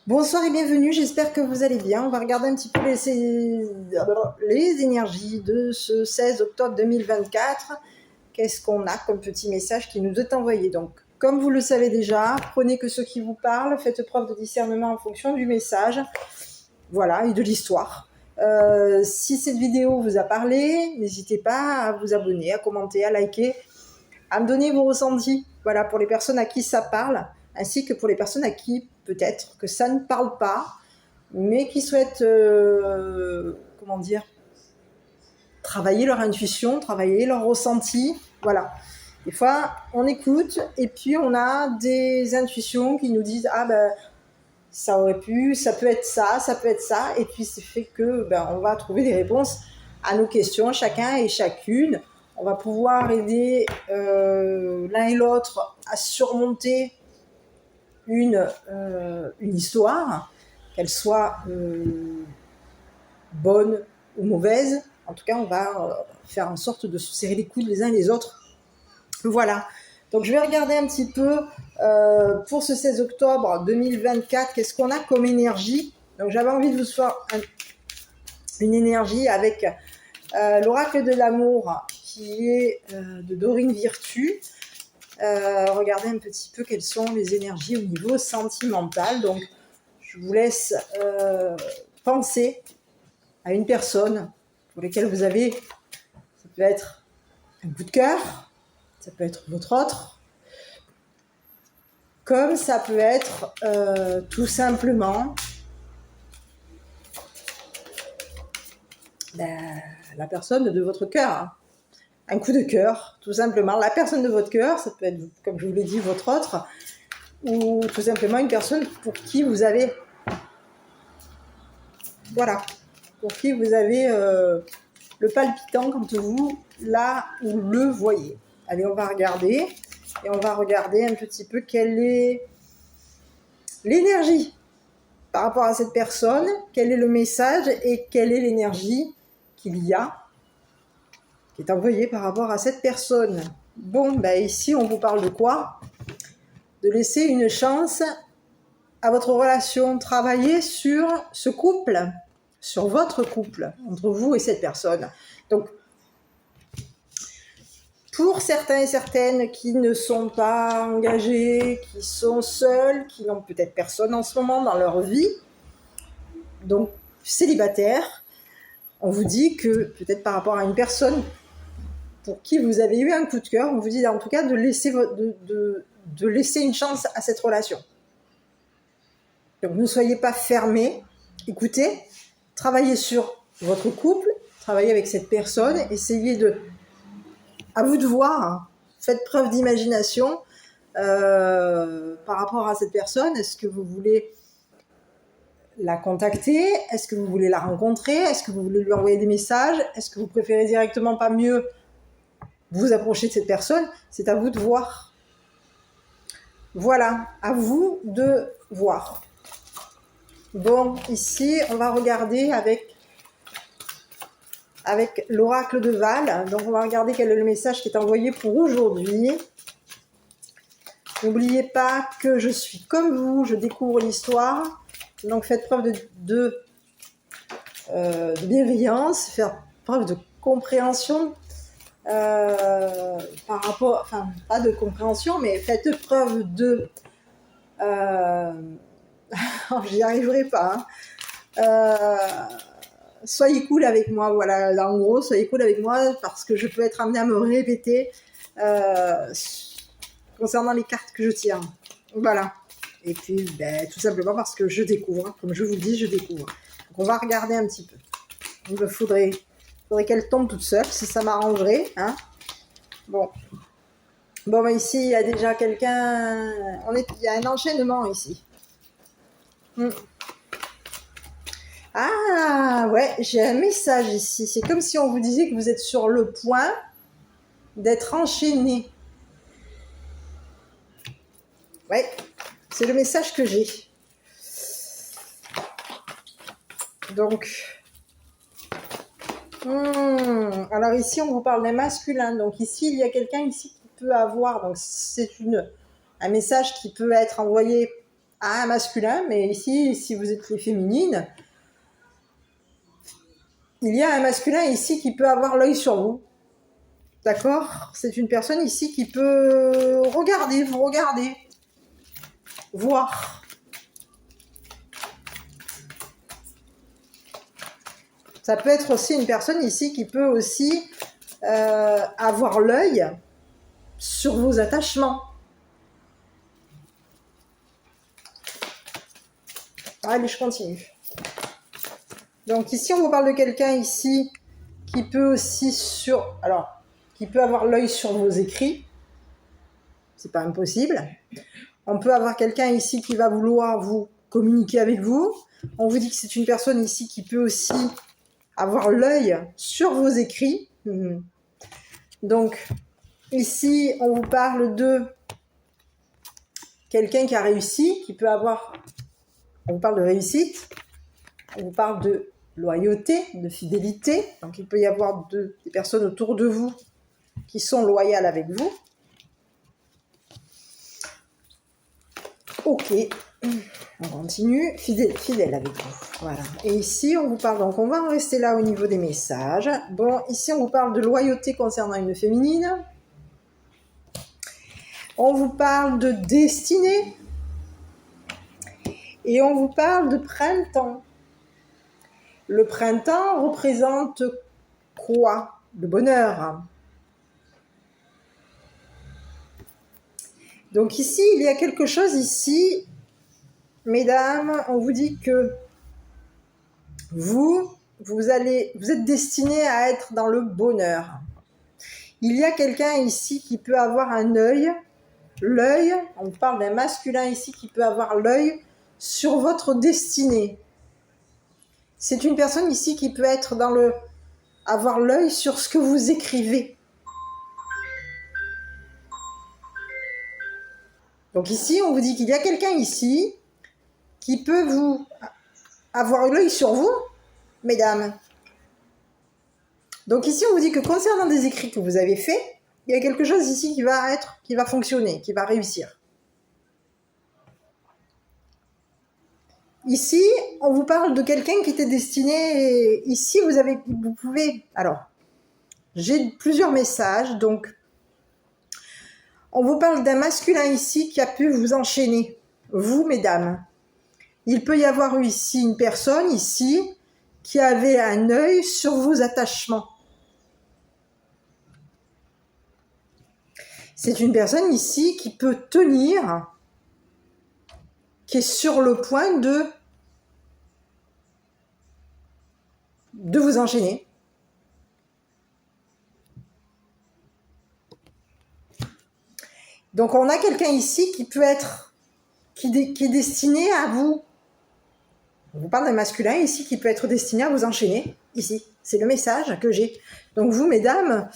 Bonsoir et bienvenue, j'espère que vous allez bien. On va regarder un petit peu les énergies de ce 16 octobre 2024. Qu'est-ce qu'on a comme petit message qui nous est envoyé? Donc, comme vous le savez déjà, prenez que ce qui vous parle, faites preuve de discernement en fonction du message, voilà, et de l'histoire. Si cette vidéo vous a parlé, n'hésitez pas à vous abonner, à commenter, à liker, à me donner vos ressentis, voilà, pour les personnes à qui ça parle, ainsi que pour les personnes à qui peut-être que ça ne parle pas, mais qui souhaitent, comment dire, travailler leur intuition, travailler leur ressenti, voilà. Des fois, on écoute et puis on a des intuitions qui nous disent « Ah ben, ça aurait pu, ça peut être ça, ça peut être ça », et puis c'est fait que on va trouver des réponses à nos questions, chacun et chacune. On va pouvoir aider l'un et l'autre à surmonter une histoire, qu'elle soit bonne ou mauvaise. En tout cas, on va faire en sorte de se serrer les coudes les uns les autres. Voilà. Donc, je vais regarder un petit peu pour ce 16 octobre 2024, qu'est-ce qu'on a comme énergie. Donc, j'avais envie de vous faire une énergie avec l'oracle de l'amour qui est de Dorine Virtue. Regardez un petit peu quelles sont les énergies au niveau sentimental. Donc, je vous laisse penser à une personne pour laquelle vous avez, ça peut être un coup de cœur, ça peut être votre autre, comme ça peut être tout simplement la personne de votre cœur. Hein. Un coup de cœur, tout simplement. La personne de votre cœur, ça peut être, comme je vous l'ai dit, votre autre, ou tout simplement une personne pour qui vous avez, voilà, pour qui vous avez le palpitant quand vous là où le voyez. Allez, on va regarder, et on va regarder un petit peu quelle est l'énergie par rapport à cette personne, quel est le message et quelle est l'énergie qu'il y a, qui est envoyée par rapport à cette personne. Bon, ici, on vous parle de quoi? De laisser une chance à votre relation, travailler sur ce couple, sur votre couple, entre vous et cette personne. Donc, pour certains et certaines qui ne sont pas engagés, qui sont seuls, qui n'ont peut-être personne en ce moment dans leur vie, donc célibataires, on vous dit que peut-être par rapport à une personne pour qui vous avez eu un coup de cœur, on vous dit en tout cas de laisser une chance à cette relation. Donc ne soyez pas fermés, écoutez, travaillez sur votre couple, travaillez avec cette personne, essayez de... À vous de voir, hein. Faites preuve d'imagination par rapport à cette personne. Est-ce que vous voulez la contacter? Est-ce que vous voulez la rencontrer? Est-ce que vous voulez lui envoyer des messages? Est-ce que vous préférez directement pas mieux vous approcher de cette personne? C'est à vous de voir. Voilà, à vous de voir. Bon, ici, on va regarder avec l'oracle de Val. Donc, on va regarder quel est le message qui est envoyé pour aujourd'hui. N'oubliez pas que je suis comme vous, je découvre l'histoire. Donc, faites preuve de bienveillance, faire preuve de compréhension par rapport... Enfin, pas de compréhension, mais faites preuve de... j'y arriverai pas. Hein. Soyez cool avec moi, voilà, là, en gros, soyez cool avec moi parce que je peux être amenée à me répéter concernant les cartes que je tire. Voilà. Et puis, tout simplement parce que je découvre, hein, comme je vous le dis, je découvre. Donc, on va regarder un petit peu. Il faudrait qu'elle tombe toute seule, si ça m'arrangerait. Hein. Bon, ici, il y a déjà quelqu'un... Il y a un enchaînement ici. Ah, ouais, j'ai un message ici. C'est comme si on vous disait que vous êtes sur le point d'être enchaîné. Ouais, c'est le message que j'ai. Donc, alors ici, on vous parle d'un masculin. Donc ici, il y a quelqu'un ici qui peut avoir... Donc, c'est un message qui peut être envoyé à un masculin, mais ici, si vous êtes les féminines, il y a un masculin ici qui peut avoir l'œil sur vous. D'accord? C'est une personne ici qui peut regarder, vous regarder, voir. Ça peut être aussi une personne ici qui peut aussi avoir l'œil sur vos attachements. Allez, je continue. Donc ici, on vous parle de quelqu'un ici qui peut aussi qui peut avoir l'œil sur vos écrits. C'est pas impossible. On peut avoir quelqu'un ici qui va vouloir vous communiquer avec vous. On vous dit que c'est une personne ici qui peut aussi avoir l'œil sur vos écrits. Donc, ici, on vous parle de quelqu'un qui a réussi, qui peut avoir... On vous parle de réussite, on vous parle de loyauté, de fidélité. Donc, il peut y avoir des personnes autour de vous qui sont loyales avec vous. Ok, on continue. Fidèle avec vous. Voilà. Et ici, on vous parle, donc on va en rester là au niveau des messages. Bon, ici, on vous parle de loyauté concernant une féminine. On vous parle de destinée. Et on vous parle de printemps. Le printemps représente quoi? Le bonheur. Donc ici, il y a quelque chose ici, mesdames, on vous dit que vous êtes destinés à être dans le bonheur. Il y a quelqu'un ici qui peut avoir un œil, l'œil, on parle d'un masculin ici qui peut avoir l'œil sur votre destinée. C'est une personne ici qui peut être avoir l'œil sur ce que vous écrivez. Donc ici, on vous dit qu'il y a quelqu'un ici qui peut avoir l'œil sur vous, mesdames. Donc ici, on vous dit que concernant des écrits que vous avez faits, il y a quelque chose ici qui va fonctionner, qui va réussir. Ici, on vous parle de quelqu'un qui était destiné... Ici, vous pouvez... Alors, j'ai plusieurs messages, donc... On vous parle d'un masculin ici qui a pu vous enchaîner. Vous, mesdames. Il peut y avoir eu ici une personne, ici, qui avait un œil sur vos attachements. C'est une personne ici qui peut tenir, qui est sur le point de vous enchaîner. Donc on a quelqu'un ici qui peut être, qui est destiné à vous. On vous parle d'un masculin ici qui peut être destiné à vous enchaîner. Ici, c'est le message que j'ai. Donc vous, mesdames,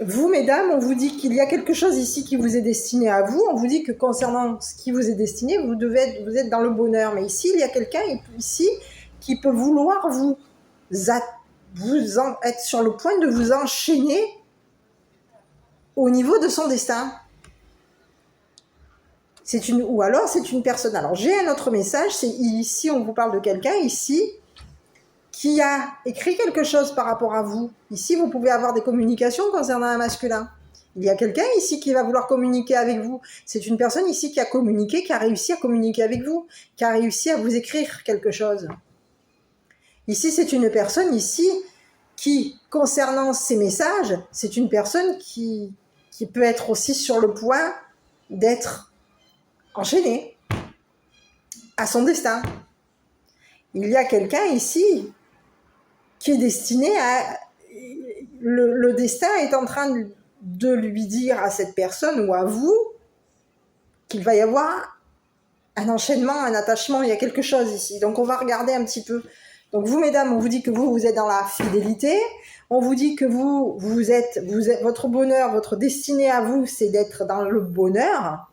on vous dit qu'il y a quelque chose ici qui vous est destiné à vous. On vous dit que concernant ce qui vous est destiné, vous êtes dans le bonheur. Mais ici, il y a quelqu'un ici qui peut vouloir être sur le point de vous enchaîner au niveau de son destin. Ou alors c'est une personne. Alors j'ai un autre message, c'est ici on vous parle de quelqu'un ici qui a écrit quelque chose par rapport à vous. Ici vous pouvez avoir des communications concernant un masculin. Il y a quelqu'un ici qui va vouloir communiquer avec vous. C'est une personne ici qui a communiqué, qui a réussi à communiquer avec vous, qui a réussi à vous écrire quelque chose. Ici c'est une personne ici qui, concernant ces messages, c'est une personne qui peut être aussi sur le point d'être enchaîné à son destin. Il y a quelqu'un ici qui est destiné à... Le destin est en train de lui dire à cette personne ou à vous qu'il va y avoir un enchaînement, un attachement, il y a quelque chose ici. Donc on va regarder un petit peu. Donc vous, mesdames, on vous dit que vous êtes dans la fidélité. On vous dit que vous êtes votre bonheur, votre destinée à vous, c'est d'être dans le bonheur.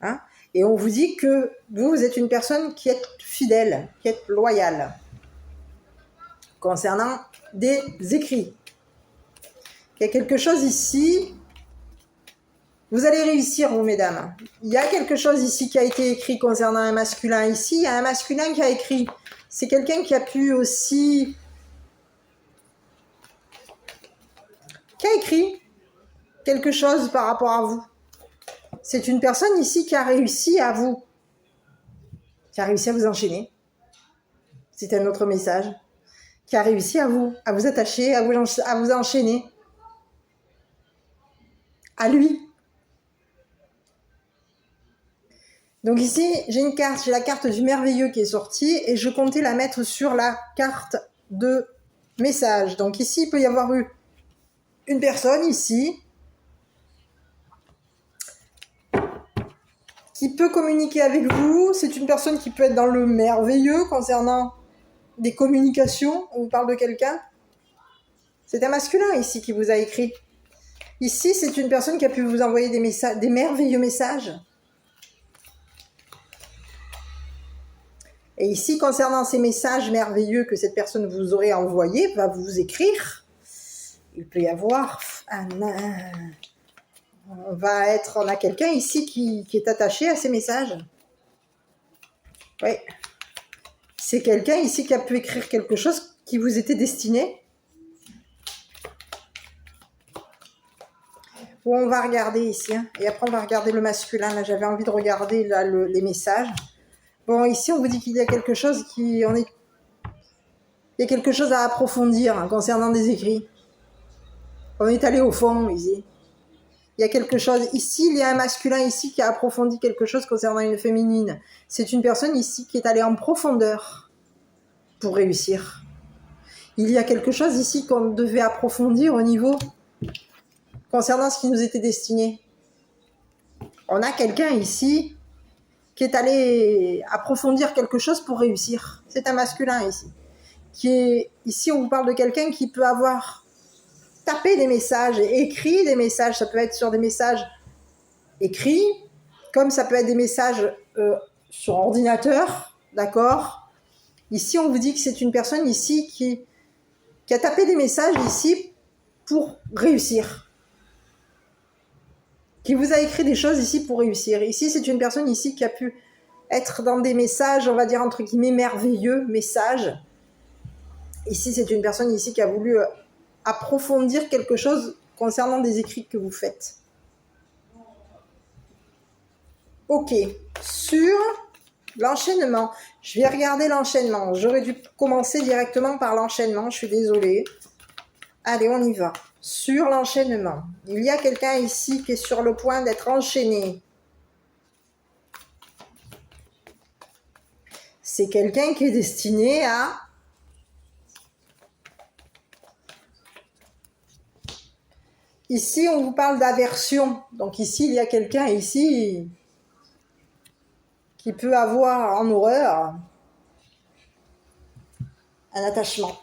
Hein? Et on vous dit que vous êtes une personne qui est fidèle, qui est loyale. Concernant des écrits. Il y a quelque chose ici. Vous allez réussir, vous, mesdames. Il y a quelque chose ici qui a été écrit concernant un masculin. Ici, il y a un masculin qui a écrit. C'est quelqu'un qui a pu aussi... qui a écrit quelque chose par rapport à vous. C'est une personne ici qui a réussi à vous... qui a réussi à vous enchaîner. C'est un autre message. Qui a réussi à vous attacher, à vous enchaîner. À lui. Donc ici, j'ai une carte, j'ai la carte du merveilleux qui est sortie et je comptais la mettre sur la carte de message. Donc ici, il peut y avoir eu une personne ici qui peut communiquer avec vous. C'est une personne qui peut être dans le merveilleux concernant des communications. On vous parle de quelqu'un. C'est un masculin ici qui vous a écrit. Ici, c'est une personne qui a pu vous envoyer des messages, des merveilleux messages. Et ici, concernant ces messages merveilleux que cette personne vous aurait envoyés, va vous écrire, il peut y avoir on a quelqu'un ici qui est attaché à ces messages. Oui. C'est quelqu'un ici qui a pu écrire quelque chose qui vous était destiné. Bon, on va regarder ici, hein, et après on va regarder le masculin. Là, j'avais envie de regarder là, les messages. Bon, ici, on vous dit qu'il y a quelque chose il y a quelque chose à approfondir hein, concernant des écrits. On est allé au fond, ici. Il y a quelque chose. Ici, il y a un masculin ici qui a approfondi quelque chose concernant une féminine. C'est une personne ici qui est allée en profondeur pour réussir. Il y a quelque chose ici qu'on devait approfondir au niveau concernant ce qui nous était destiné. On a quelqu'un ici qui est allé approfondir quelque chose pour réussir. C'est un masculin ici. Ici, on vous parle de quelqu'un qui peut avoir tapé des messages et écrit des messages. Ça peut être sur des messages écrits, comme ça peut être des messages sur ordinateur, d'accord ? Ici, on vous dit que c'est une personne ici qui a tapé des messages ici pour réussir. Qui vous a écrit des choses ici pour réussir. Ici, c'est une personne ici qui a pu être dans des messages, on va dire entre guillemets merveilleux, messages. Ici, c'est une personne ici qui a voulu approfondir quelque chose concernant des écrits que vous faites. Ok, sur l'enchaînement. Je vais regarder l'enchaînement. J'aurais dû commencer directement par l'enchaînement, je suis désolée. Allez, on y va. Sur l'enchaînement. Il y a quelqu'un ici qui est sur le point d'être enchaîné. C'est quelqu'un qui est destiné à... Ici, on vous parle d'aversion. Donc ici, il y a quelqu'un ici qui peut avoir en horreur un attachement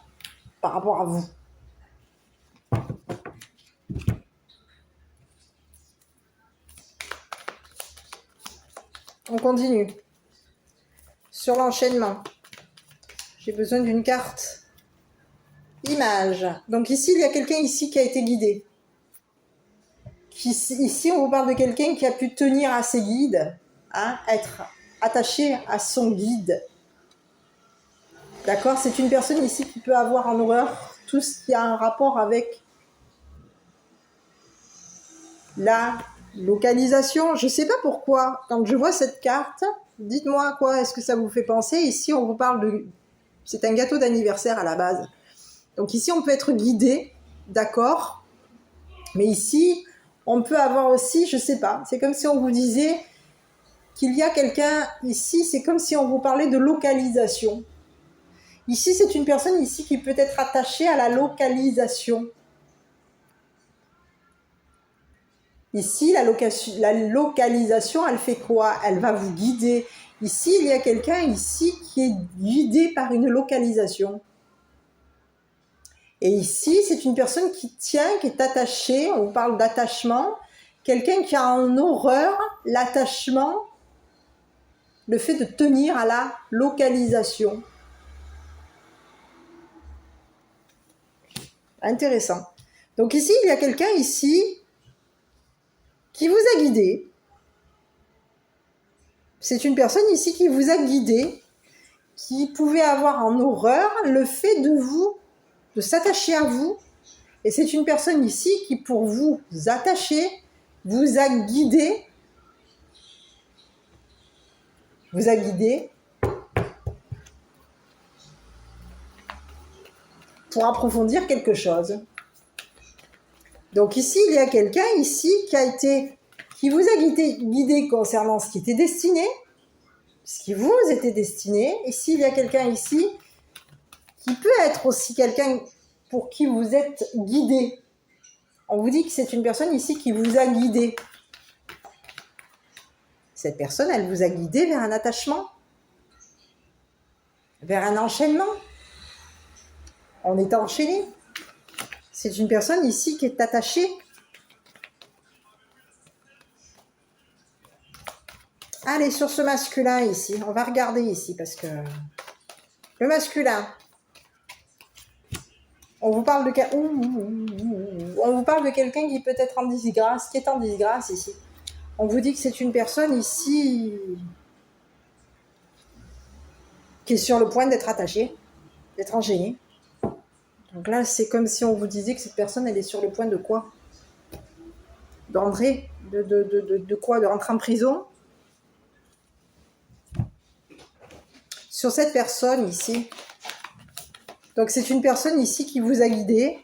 par rapport à vous. On continue. Sur l'enchaînement, j'ai besoin d'une carte image. Donc ici, il y a quelqu'un ici qui a été guidé. Ici, on vous parle de quelqu'un qui a pu tenir à ses guides, hein, être attaché à son guide. D'accord ? C'est une personne ici qui peut avoir en horreur tout ce qui a un rapport avec la localisation. Je ne sais pas pourquoi, quand je vois cette carte, dites-moi à quoi est-ce que ça vous fait penser. Ici, on vous parle de... C'est un gâteau d'anniversaire à la base. Donc ici, on peut être guidé, d'accord ? Mais ici, on peut avoir aussi, je ne sais pas, c'est comme si on vous disait qu'il y a quelqu'un ici, c'est comme si on vous parlait de localisation. Ici, c'est une personne ici qui peut être attachée à la localisation. Ici, la localisation, elle fait quoi ? Elle va vous guider. Ici, il y a quelqu'un ici qui est guidé par une localisation. Et ici, c'est une personne qui tient, qui est attachée, on parle d'attachement, quelqu'un qui a en horreur l'attachement, le fait de tenir à la localisation. Intéressant. Donc ici, il y a quelqu'un ici qui vous a guidé. C'est une personne ici qui vous a guidé, qui pouvait avoir en horreur le fait de vous, de s'attacher à vous. Et c'est une personne ici qui, pour vous attacher, vous a guidé pour approfondir quelque chose. Donc ici, il y a quelqu'un ici qui vous a guidé concernant ce qui était destiné, ce qui vous était destiné. Ici, il y a quelqu'un ici qui peut être aussi quelqu'un pour qui vous êtes guidé. On vous dit que c'est une personne ici qui vous a guidé. Cette personne, elle vous a guidé vers un attachement, vers un enchaînement. On est enchaîné. C'est une personne ici qui est attachée. Allez, sur ce masculin ici, on va regarder ici parce que le masculin, on vous parle de quelqu'un qui peut être en disgrâce, qui est en disgrâce ici. On vous dit que c'est une personne ici qui est sur le point d'être attachée, d'être enchaînée. Donc là, c'est comme si on vous disait que cette personne, elle est sur le point de quoi? D'entrer, de quoi? De rentrer en prison? Sur cette personne ici. Donc c'est une personne ici qui vous a guidé.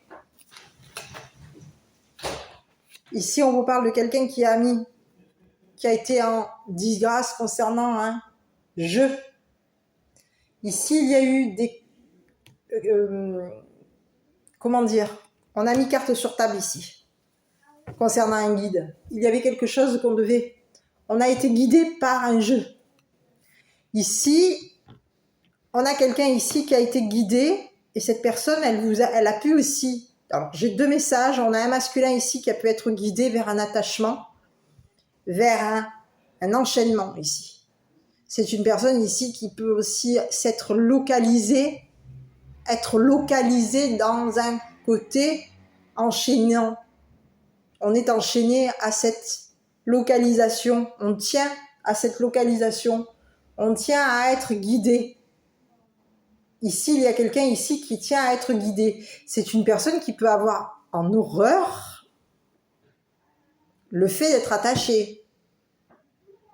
Ici, on vous parle de quelqu'un qui a été en disgrâce concernant un jeu. Ici, il y a eu des... comment dire? On a mis carte sur table ici, concernant un guide. Il y avait quelque chose qu'on devait... On a été guidé par un jeu. Ici, on a quelqu'un ici qui a été guidé, et cette personne, elle a pu aussi... Alors, j'ai deux messages. On a un masculin ici qui a pu être guidé vers un attachement, vers un enchaînement ici. C'est une personne ici qui peut aussi être localisée dans un côté enchaînant. On est enchaîné à cette localisation. On tient à cette localisation. On tient à être guidé. Ici, il y a quelqu'un ici qui tient à être guidé. C'est une personne qui peut avoir en horreur le fait d'être attachée.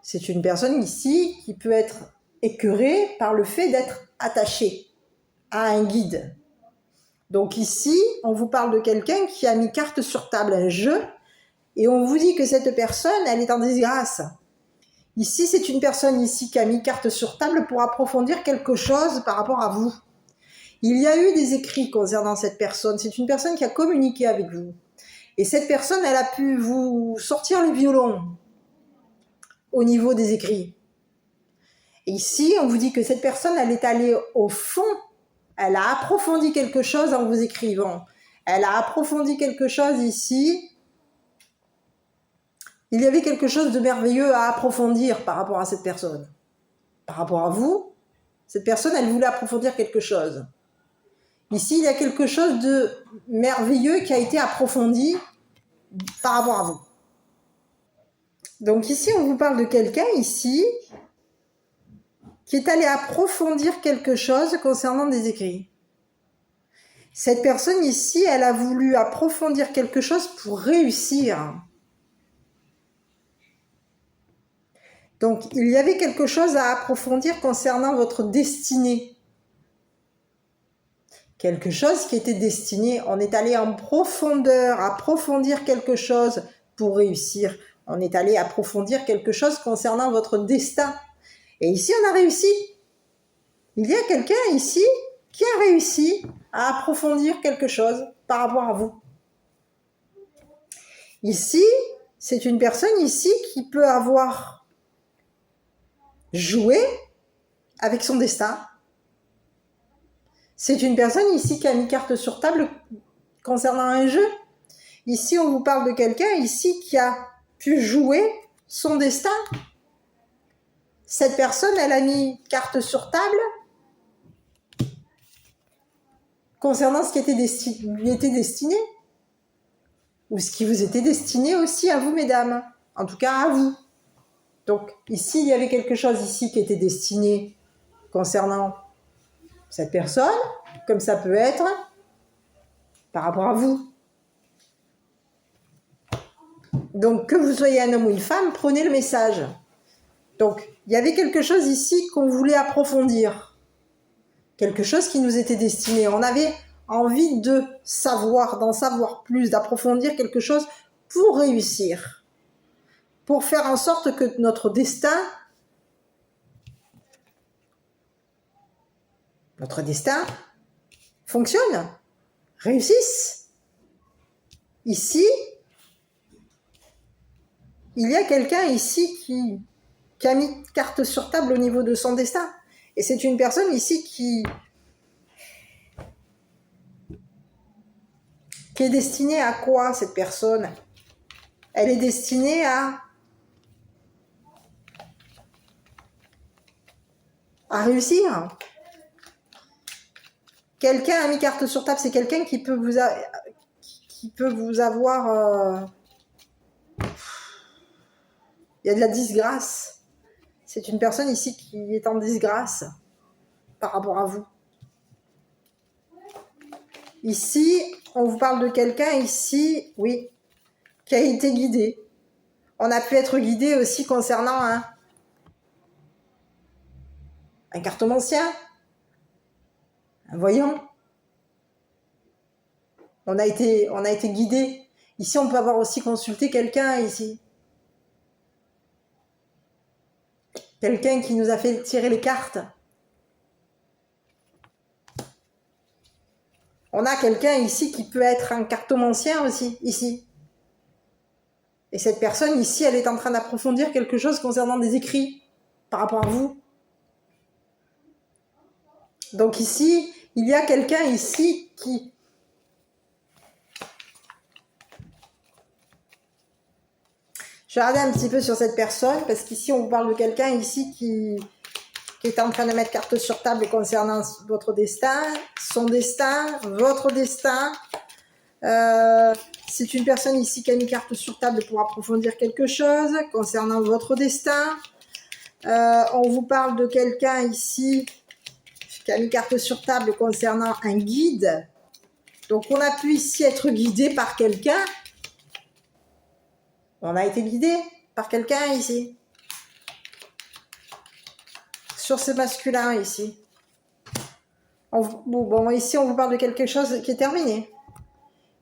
C'est une personne ici qui peut être écœurée par le fait d'être attachée à un guide. Donc ici, on vous parle de quelqu'un qui a mis carte sur table, un jeu, et on vous dit que cette personne, elle est en disgrâce. Ici, c'est une personne ici qui a mis carte sur table pour approfondir quelque chose par rapport à vous. Il y a eu des écrits concernant cette personne. C'est une personne qui a communiqué avec vous. Et cette personne, elle a pu vous sortir le violon au niveau des écrits. Et ici, on vous dit que cette personne, elle est allée au fond. Elle a approfondi quelque chose en vous écrivant. Elle a approfondi quelque chose ici. Il y avait quelque chose de merveilleux à approfondir par rapport à cette personne. Par rapport à vous, cette personne, elle voulait approfondir quelque chose. Ici, il y a quelque chose de merveilleux qui a été approfondi par rapport à vous. Donc ici, on vous parle de quelqu'un ici qui est allé approfondir quelque chose concernant des écrits. Cette personne ici, elle a voulu approfondir quelque chose pour réussir. Donc, il y avait quelque chose à approfondir concernant votre destinée. Quelque chose qui était destiné. On est allé en profondeur, approfondir quelque chose pour réussir. On est allé approfondir quelque chose concernant votre destin. Et ici, on a réussi. Il y a quelqu'un ici qui a réussi à approfondir quelque chose par rapport à vous. Ici, c'est une personne ici qui peut avoir joué avec son destin. C'est une personne ici qui a mis carte sur table concernant un jeu. Ici, on vous parle de quelqu'un ici qui a pu jouer son destin. Cette personne, elle a mis carte sur table concernant ce qui lui était destiné. Ou ce qui vous était destiné aussi à vous, mesdames. En tout cas, à vous. Donc, ici, il y avait quelque chose ici qui était destiné concernant cette personne, comme ça peut être par rapport à vous. Donc, que vous soyez un homme ou une femme, prenez le message. Donc, il y avait quelque chose ici qu'on voulait approfondir. Quelque chose qui nous était destiné. On avait envie de savoir, d'en savoir plus, d'approfondir quelque chose pour réussir. Pour faire en sorte que notre destin fonctionne, réussisse. Ici, il y a quelqu'un ici qui a mis carte sur table au niveau de son destin. Et c'est une personne ici qui est destinée à quoi, cette personne? Elle est destinée à réussir. Quelqu'un a mis carte sur table, c'est quelqu'un qui peut vous avoir... Il y a de la disgrâce. C'est une personne ici qui est en disgrâce par rapport à vous. Ici, on vous parle de quelqu'un ici, oui, qui a été guidé. On a pu être guidé aussi concernant un cartomancien, un voyant. On a été guidé. Ici, on peut avoir aussi consulté quelqu'un ici. Quelqu'un qui nous a fait tirer les cartes. On a quelqu'un ici qui peut être un cartomancien aussi, ici. Et cette personne ici, elle est en train d'approfondir quelque chose concernant des écrits par rapport à vous. Donc ici, il y a quelqu'un ici qui... Je vais regarder un petit peu sur cette personne, parce qu'ici, on vous parle de quelqu'un ici qui est en train de mettre carte sur table concernant votre destin, son destin, votre destin. C'est une personne ici qui a mis carte sur table pour approfondir quelque chose concernant votre destin. On vous parle de quelqu'un ici qui a mis carte sur table concernant un guide. Donc, on a pu ici être guidé par quelqu'un. On a été guidé par quelqu'un ici. Sur ce masculin ici. Bon, ici, on vous parle de quelque chose qui est terminé.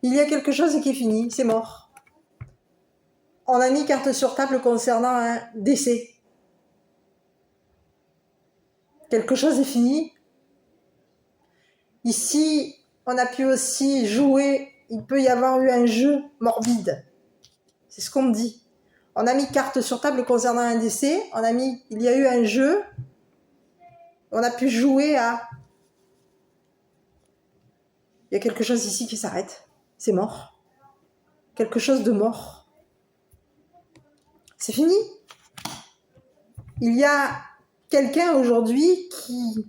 Il y a quelque chose qui est fini, c'est mort. On a mis carte sur table concernant un décès. Quelque chose est fini. Ici, on a pu aussi jouer, il peut y avoir eu un jeu morbide. C'est ce qu'on me dit. On a mis carte sur table concernant un décès, il y a eu un jeu, on a pu jouer à... Il y a quelque chose ici qui s'arrête, c'est mort. Quelque chose de mort. C'est fini. Il y a quelqu'un aujourd'hui qui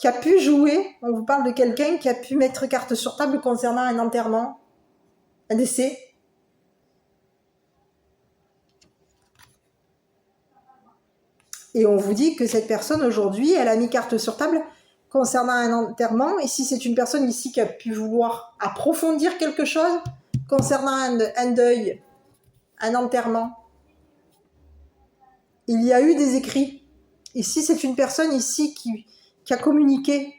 a pu jouer, on vous parle de quelqu'un qui a pu mettre carte sur table concernant un enterrement, un décès. Et on vous dit que cette personne aujourd'hui, elle a mis carte sur table concernant un enterrement. Et si c'est une personne ici qui a pu vouloir approfondir quelque chose concernant un deuil, un enterrement, il y a eu des écrits. Ici, c'est une personne ici qui a communiqué.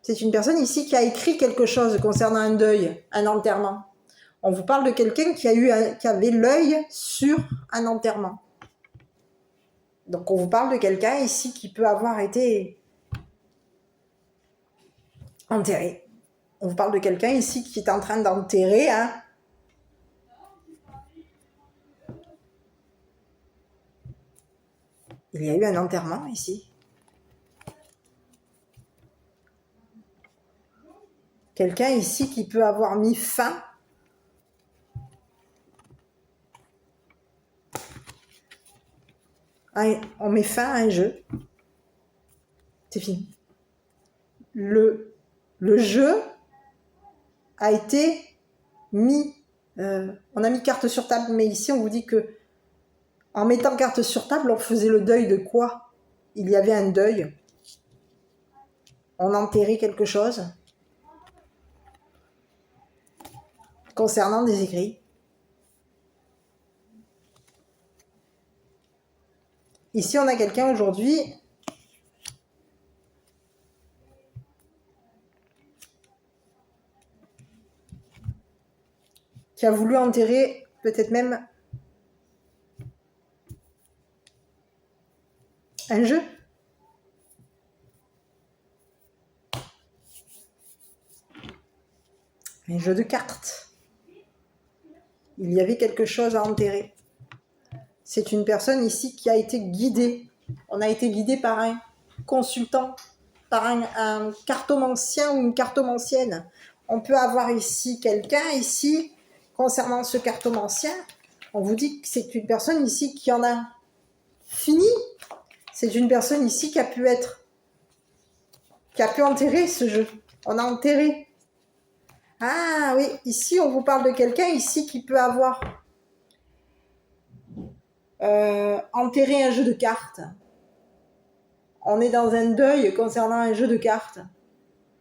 C'est une personne ici qui a écrit quelque chose concernant un deuil, un enterrement. On vous parle de quelqu'un qui avait l'œil sur un enterrement. Donc, on vous parle de quelqu'un ici qui peut avoir été enterré. On vous parle de quelqu'un ici qui est en train d'enterrer Il y a eu un enterrement ici. Quelqu'un ici qui peut avoir mis fin on met fin à un jeu. C'est fini. Le jeu a été mis, On a mis carte sur table, mais ici on vous dit que en mettant carte sur table, on faisait le deuil de quoi? Il y avait un deuil. On enterrait quelque chose concernant des écrits. Ici, on a quelqu'un aujourd'hui qui a voulu enterrer peut-être même un jeu. Un jeu de cartes. Il y avait quelque chose à enterrer. C'est une personne ici qui a été guidée. On a été guidé par un consultant, par un cartomancien ou une cartomancienne. On peut avoir ici quelqu'un, ici, concernant ce cartomancien, on vous dit que c'est une personne ici qui en a fini. C'est une personne ici qui a pu enterrer ce jeu. On a enterré. Ah oui, ici on vous parle de quelqu'un ici qui peut avoir enterré un jeu de cartes. On est dans un deuil concernant un jeu de cartes.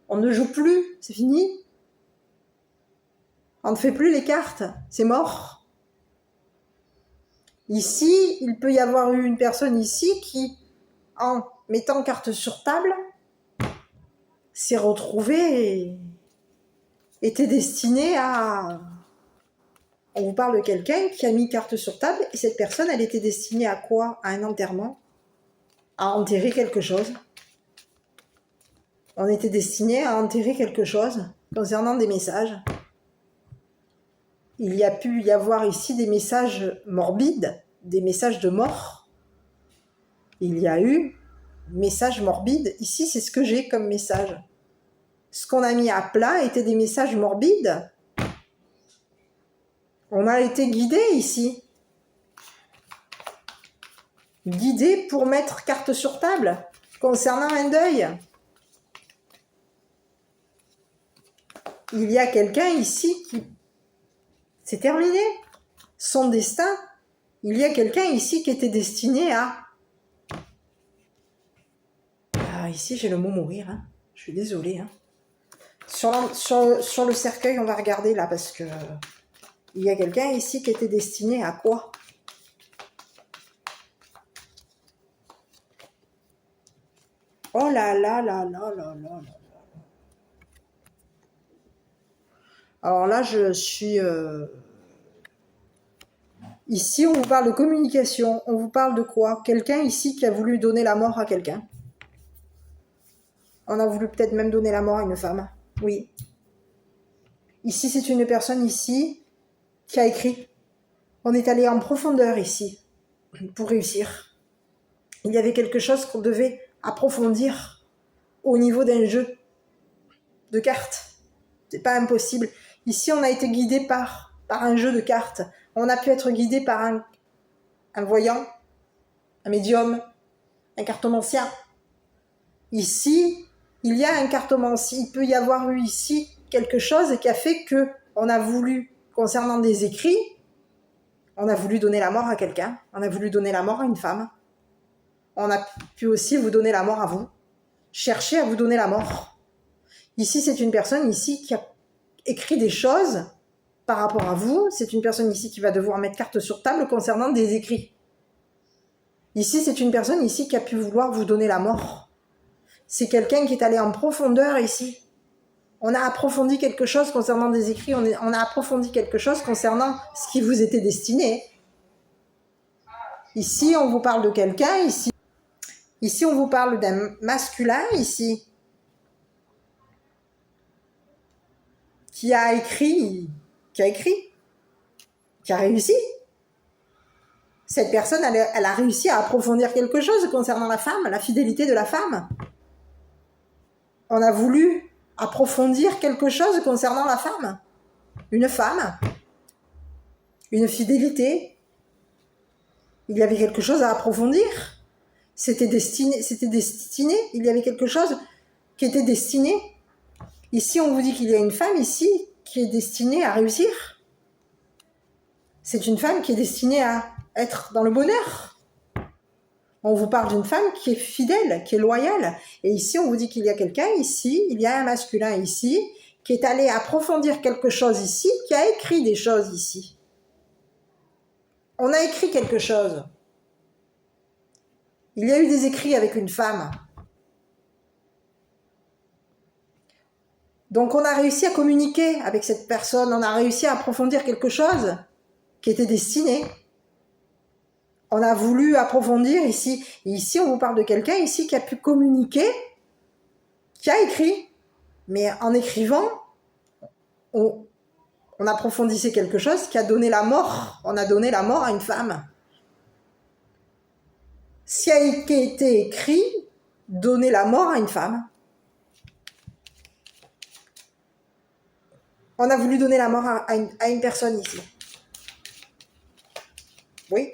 On ne joue plus, c'est fini. On ne fait plus les cartes, c'est mort. Ici, il peut y avoir eu une personne ici qui, en mettant carte sur table, s'est retrouvée, était destinée à... On vous parle de quelqu'un qui a mis carte sur table et cette personne, elle était destinée à quoi? À un enterrement, à enterrer quelque chose. On était destiné à enterrer quelque chose concernant des messages. Il y a pu y avoir ici des messages morbides, des messages de mort. Il y a eu messages morbides. Ici, c'est ce que j'ai comme message. Ce qu'on a mis à plat était des messages morbides. On a été guidé ici. Guidé pour mettre carte sur table concernant un deuil. Il y a quelqu'un ici qui... C'est terminé. Son destin. Il y a quelqu'un ici qui était destiné à... Ah, ici, j'ai le mot mourir. Hein. Je suis désolée. Hein. Sur le cercueil, on va regarder là parce que... Il y a quelqu'un ici qui était destiné à quoi? Oh là là là là là là. Alors là, je suis... Ici, on vous parle de communication. On vous parle de quoi? Quelqu'un ici qui a voulu donner la mort à quelqu'un. On a voulu peut-être même donner la mort à une femme. Oui. Ici, c'est une personne ici qui a écrit. On est allé en profondeur ici pour réussir. Il y avait quelque chose qu'on devait approfondir au niveau d'un jeu de cartes. C'est pas impossible. Ici, on a été guidé par un jeu de cartes. On a pu être guidé par un voyant, un médium, un cartomancien. Ici, il y a un cartomancien. Il peut y avoir eu ici quelque chose qui a fait que on a voulu, concernant des écrits, on a voulu donner la mort à quelqu'un. On a voulu donner la mort à une femme. On a pu aussi vous donner la mort à vous. Chercher à vous donner la mort. Ici, c'est une personne ici qui a écrit des choses par rapport à vous. C'est une personne ici qui va devoir mettre carte sur table concernant des écrits. Ici, c'est une personne ici qui a pu vouloir vous donner la mort. C'est quelqu'un qui est allé en profondeur ici. On a approfondi quelque chose concernant des écrits. On a approfondi quelque chose concernant ce qui vous était destiné. Ici, on vous parle de quelqu'un. Ici, on vous parle d'un masculin ici. Qui a réussi. Cette personne, elle a réussi à approfondir quelque chose concernant la femme, la fidélité de la femme. On a voulu approfondir quelque chose concernant la femme. Une femme. Une fidélité. Il y avait quelque chose à approfondir. C'était destiné. Il y avait quelque chose qui était destiné. Ici, on vous dit qu'il y a une femme ici qui est destinée à réussir. C'est une femme qui est destinée à être dans le bonheur. On vous parle d'une femme qui est fidèle, qui est loyale. Et ici, on vous dit qu'il y a quelqu'un ici, il y a un masculin ici, qui est allé approfondir quelque chose ici, qui a écrit des choses ici. On a écrit quelque chose. Il y a eu des écrits avec une femme. Donc on a réussi à communiquer avec cette personne, on a réussi à approfondir quelque chose qui était destiné. On a voulu approfondir ici. Et ici, on vous parle de quelqu'un ici qui a pu communiquer, qui a écrit. Mais en écrivant, on approfondissait quelque chose qui a donné la mort. On a donné la mort à une femme. Ce qui a été écrit, donner la mort à une femme. On a voulu donner la mort à une personne ici. Oui.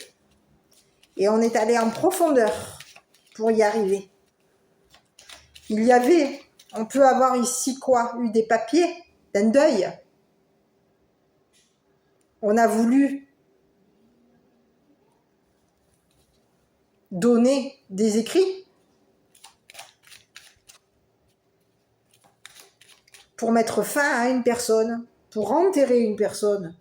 Et on est allé en profondeur pour y arriver. Il y avait, on peut avoir ici quoi? Eu des papiers d'un deuil. On a voulu donner des écrits pour mettre fin à une personne, pour enterrer une personne.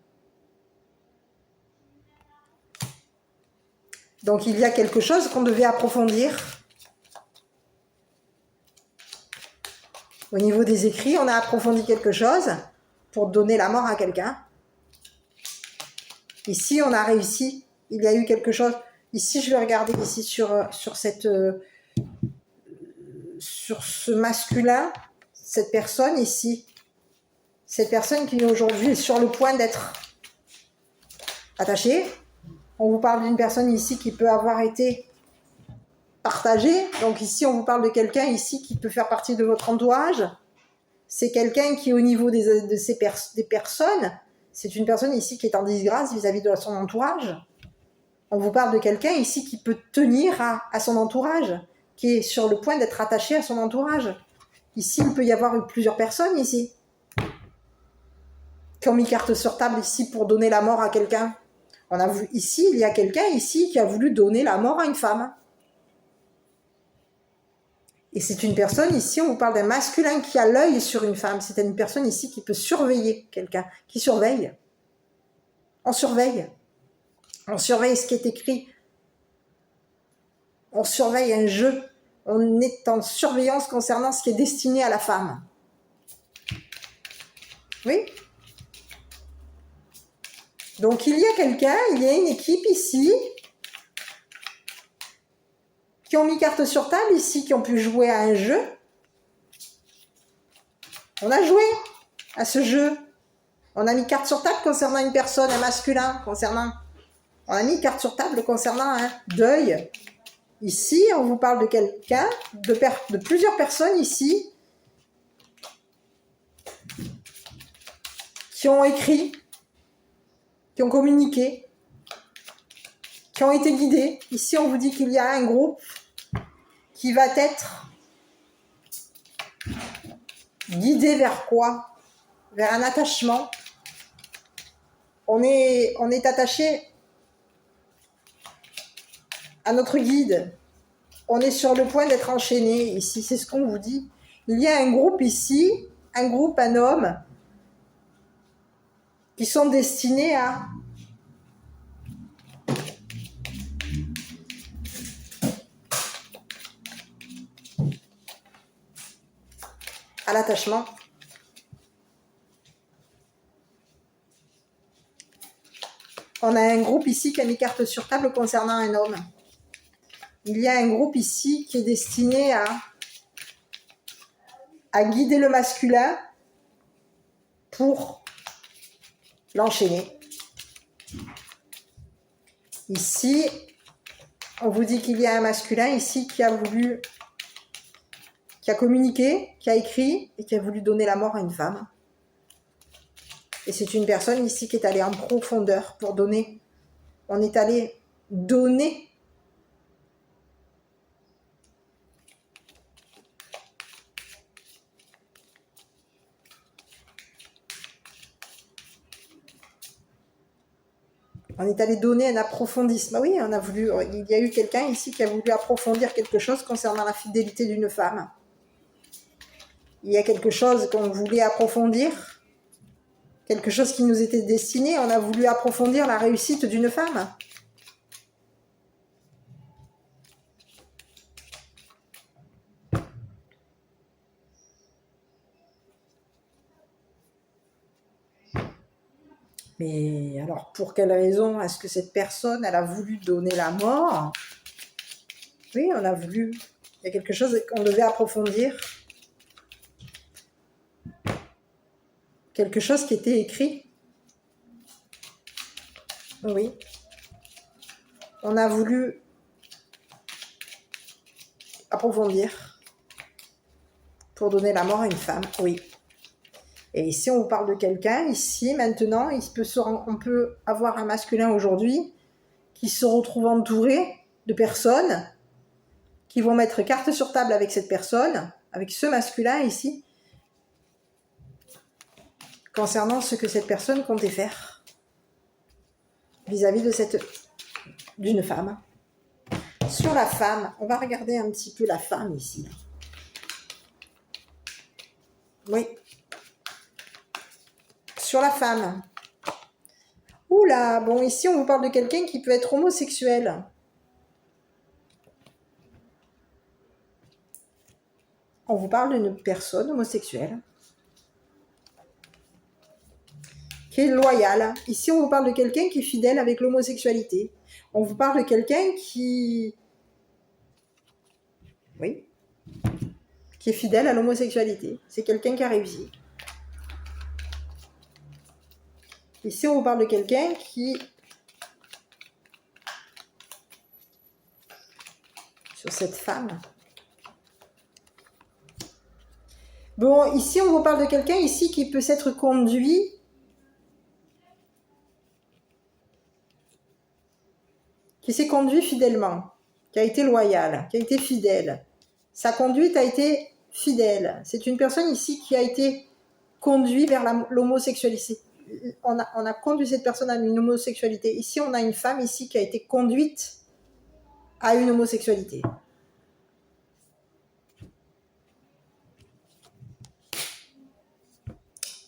Donc il y a quelque chose qu'on devait approfondir. Au niveau des écrits, on a approfondi quelque chose pour donner la mort à quelqu'un. Ici, on a réussi. Il y a eu quelque chose. Ici, je vais regarder ici sur ce masculin, cette personne ici. Cette personne qui aujourd'hui est sur le point d'être attachée. On vous parle d'une personne ici qui peut avoir été partagée. Donc ici, on vous parle de quelqu'un ici qui peut faire partie de votre entourage. C'est quelqu'un qui, au niveau des personnes, c'est une personne ici qui est en disgrâce vis-à-vis de son entourage. On vous parle de quelqu'un ici qui peut tenir à son entourage, qui est sur le point d'être attaché à son entourage. Ici, il peut y avoir eu plusieurs personnes ici qui ont mis carte sur table ici pour donner la mort à quelqu'un. On a vu ici, il y a quelqu'un ici qui a voulu donner la mort à une femme. Et c'est une personne ici, on vous parle d'un masculin qui a l'œil sur une femme. C'est une personne ici qui peut surveiller quelqu'un, qui surveille. On surveille. On surveille ce qui est écrit. On surveille un jeu. On est en surveillance concernant ce qui est destiné à la femme. Oui. Donc il y a quelqu'un, il y a une équipe ici qui ont mis carte sur table ici, qui ont pu jouer à un jeu. On a joué à ce jeu. On a mis carte sur table concernant une personne, un masculin, on a mis carte sur table concernant un deuil. Ici, on vous parle de quelqu'un, de plusieurs personnes ici, qui ont écrit, qui ont communiqué, qui ont été guidés. Ici, on vous dit qu'il y a un groupe qui va être guidé vers quoi? Vers un attachement. On est attaché à notre guide. On est sur le point d'être enchaîné ici, c'est ce qu'on vous dit. Il y a un groupe ici, un homme, qui sont destinés à l'attachement. On a un groupe ici qui a mis carte sur table concernant un homme. Il y a un groupe ici qui est destiné à guider le masculin pour l'enchaîner. Ici, on vous dit qu'il y a un masculin ici qui a communiqué, qui a écrit et qui a voulu donner la mort à une femme. Et c'est une personne ici qui est allée en profondeur pour donner. On est allé donner. On est allé donner un approfondissement. Oui, il y a eu quelqu'un ici qui a voulu approfondir quelque chose concernant la fidélité d'une femme. Il y a quelque chose qu'on voulait approfondir, quelque chose qui nous était destiné. On a voulu approfondir la réussite d'une femme. Mais alors, pour quelle raison est-ce que cette personne, elle a voulu donner la mort? Oui, on a voulu. Il y a quelque chose qu'on devait approfondir. Quelque chose qui était écrit. Oui. On a voulu approfondir pour donner la mort à une femme. Oui. Et ici, on vous parle de quelqu'un. Ici, maintenant, on peut avoir un masculin aujourd'hui qui se retrouve entouré de personnes qui vont mettre carte sur table avec cette personne, avec ce masculin ici, concernant ce que cette personne comptait faire vis-à-vis d'une femme. Sur la femme, on va regarder un petit peu la femme ici. Oui. Sur la femme. Oula, bon, ici on vous parle de quelqu'un qui peut être homosexuel. On vous parle d'une personne homosexuelle qui est loyale. Ici on vous parle de quelqu'un qui est fidèle avec l'homosexualité. On vous parle de quelqu'un qui... Oui. Qui est fidèle à l'homosexualité. C'est quelqu'un qui a réussi. Ici on vous parle de quelqu'un qui... Sur cette femme... Bon, ici, on vous parle de quelqu'un ici qui peut s'être conduit qui s'est conduit fidèlement, qui a été loyal, qui a été fidèle. Sa conduite a été fidèle. C'est une personne ici qui a été conduite vers l'homosexualité. On a conduit cette personne à une homosexualité. Ici, on a une femme ici qui a été conduite à une homosexualité.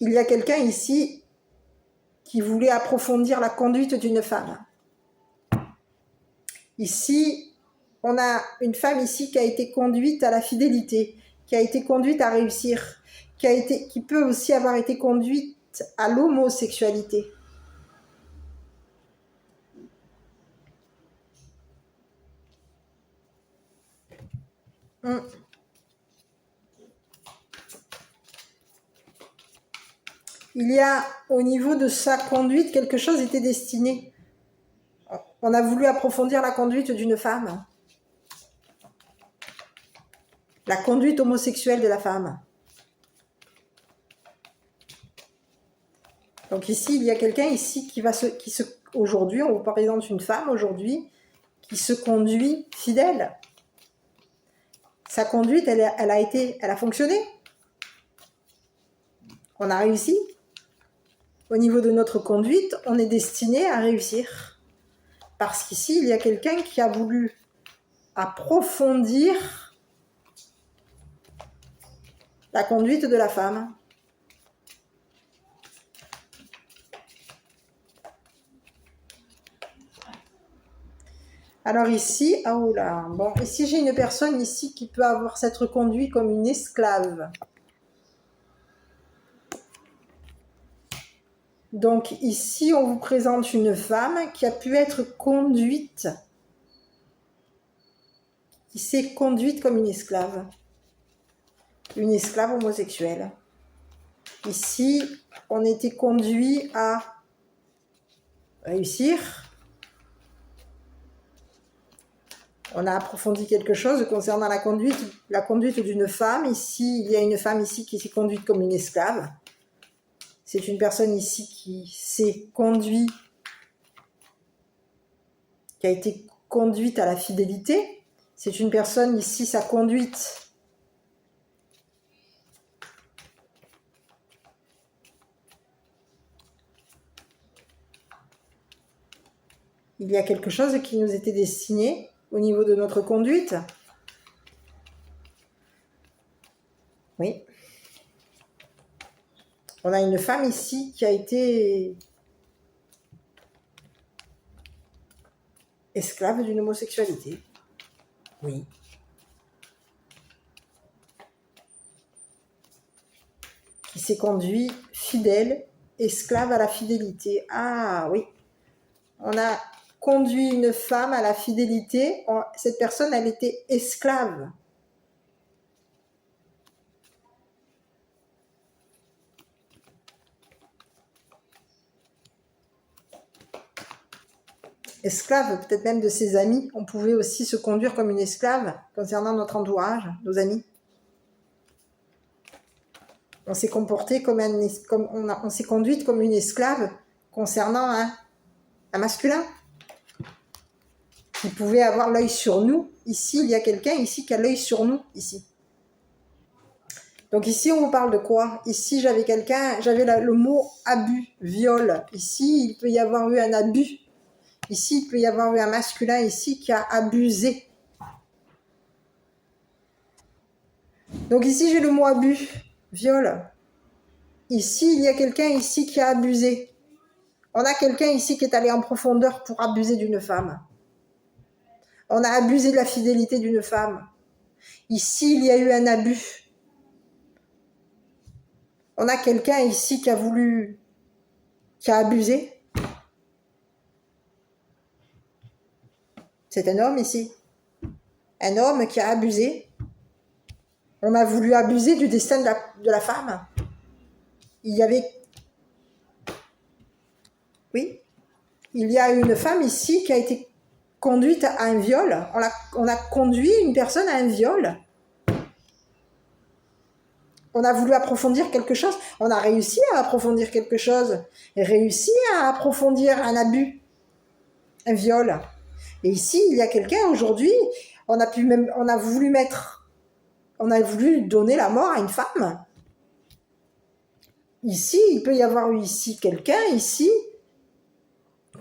Il y a quelqu'un ici qui voulait approfondir la conduite d'une femme. Ici, on a une femme ici qui a été conduite à la fidélité, qui a été conduite à réussir, qui peut aussi avoir été conduite à l'homosexualité. Il y a, au niveau de sa conduite, quelque chose était destiné. On a voulu approfondir la conduite d'une femme. La conduite homosexuelle de la femme. Donc ici, il y a quelqu'un ici aujourd'hui, on vous présente une femme aujourd'hui qui se conduit fidèle. Sa conduite, elle a fonctionné. On a réussi. Au niveau de notre conduite, on est destiné à réussir. Parce qu'ici, il y a quelqu'un qui a voulu approfondir la conduite de la femme. Alors ici, ici j'ai une personne ici qui peut s'être conduite comme une esclave. Donc ici, on vous présente une femme qui a pu être conduite, qui s'est conduite comme une esclave homosexuelle. Ici, on était conduit à réussir. On a approfondi quelque chose concernant la conduite d'une femme. Ici, il y a une femme ici qui s'est conduite comme une esclave. C'est une personne ici qui s'est conduite, qui a été conduite à la fidélité. C'est une personne ici, sa conduite Il y a quelque chose qui nous était destiné au niveau de notre conduite. Oui. On a une femme ici qui a été esclave d'une homosexualité. Oui. Qui s'est conduit fidèle, esclave à la fidélité. Ah oui. On a conduit une femme à la fidélité. Cette personne, elle était esclave. Esclave, peut-être même de ses amis. On pouvait aussi se conduire comme une esclave concernant notre entourage, nos amis. On s'est comporté on s'est conduite comme une esclave concernant un masculin qui pouvait avoir l'œil sur nous. Ici, il y a quelqu'un ici qui a l'œil sur nous, ici. Donc ici, on vous parle de quoi? Ici, j'avais le mot abus, viol. Ici, il peut y avoir eu un abus. Ici, il peut y avoir eu un masculin ici qui a abusé. Donc ici, j'ai le mot abus, viol. Ici, il y a quelqu'un ici qui a abusé. On a quelqu'un ici qui est allé en profondeur pour abuser d'une femme. On a abusé de la fidélité d'une femme. Ici, il y a eu un abus. On a quelqu'un ici qui a abusé. C'est un homme ici. Un homme qui a abusé. On a voulu abuser du destin de la femme. Il y avait... Oui. Il y a une femme ici qui a été conduite à un viol. On a conduit une personne à un viol. On a voulu approfondir quelque chose. On a réussi à approfondir quelque chose. Réussi à approfondir un abus. Un viol. Et ici, il y a quelqu'un aujourd'hui, on a voulu donner la mort à une femme. Ici, il peut y avoir eu ici quelqu'un ici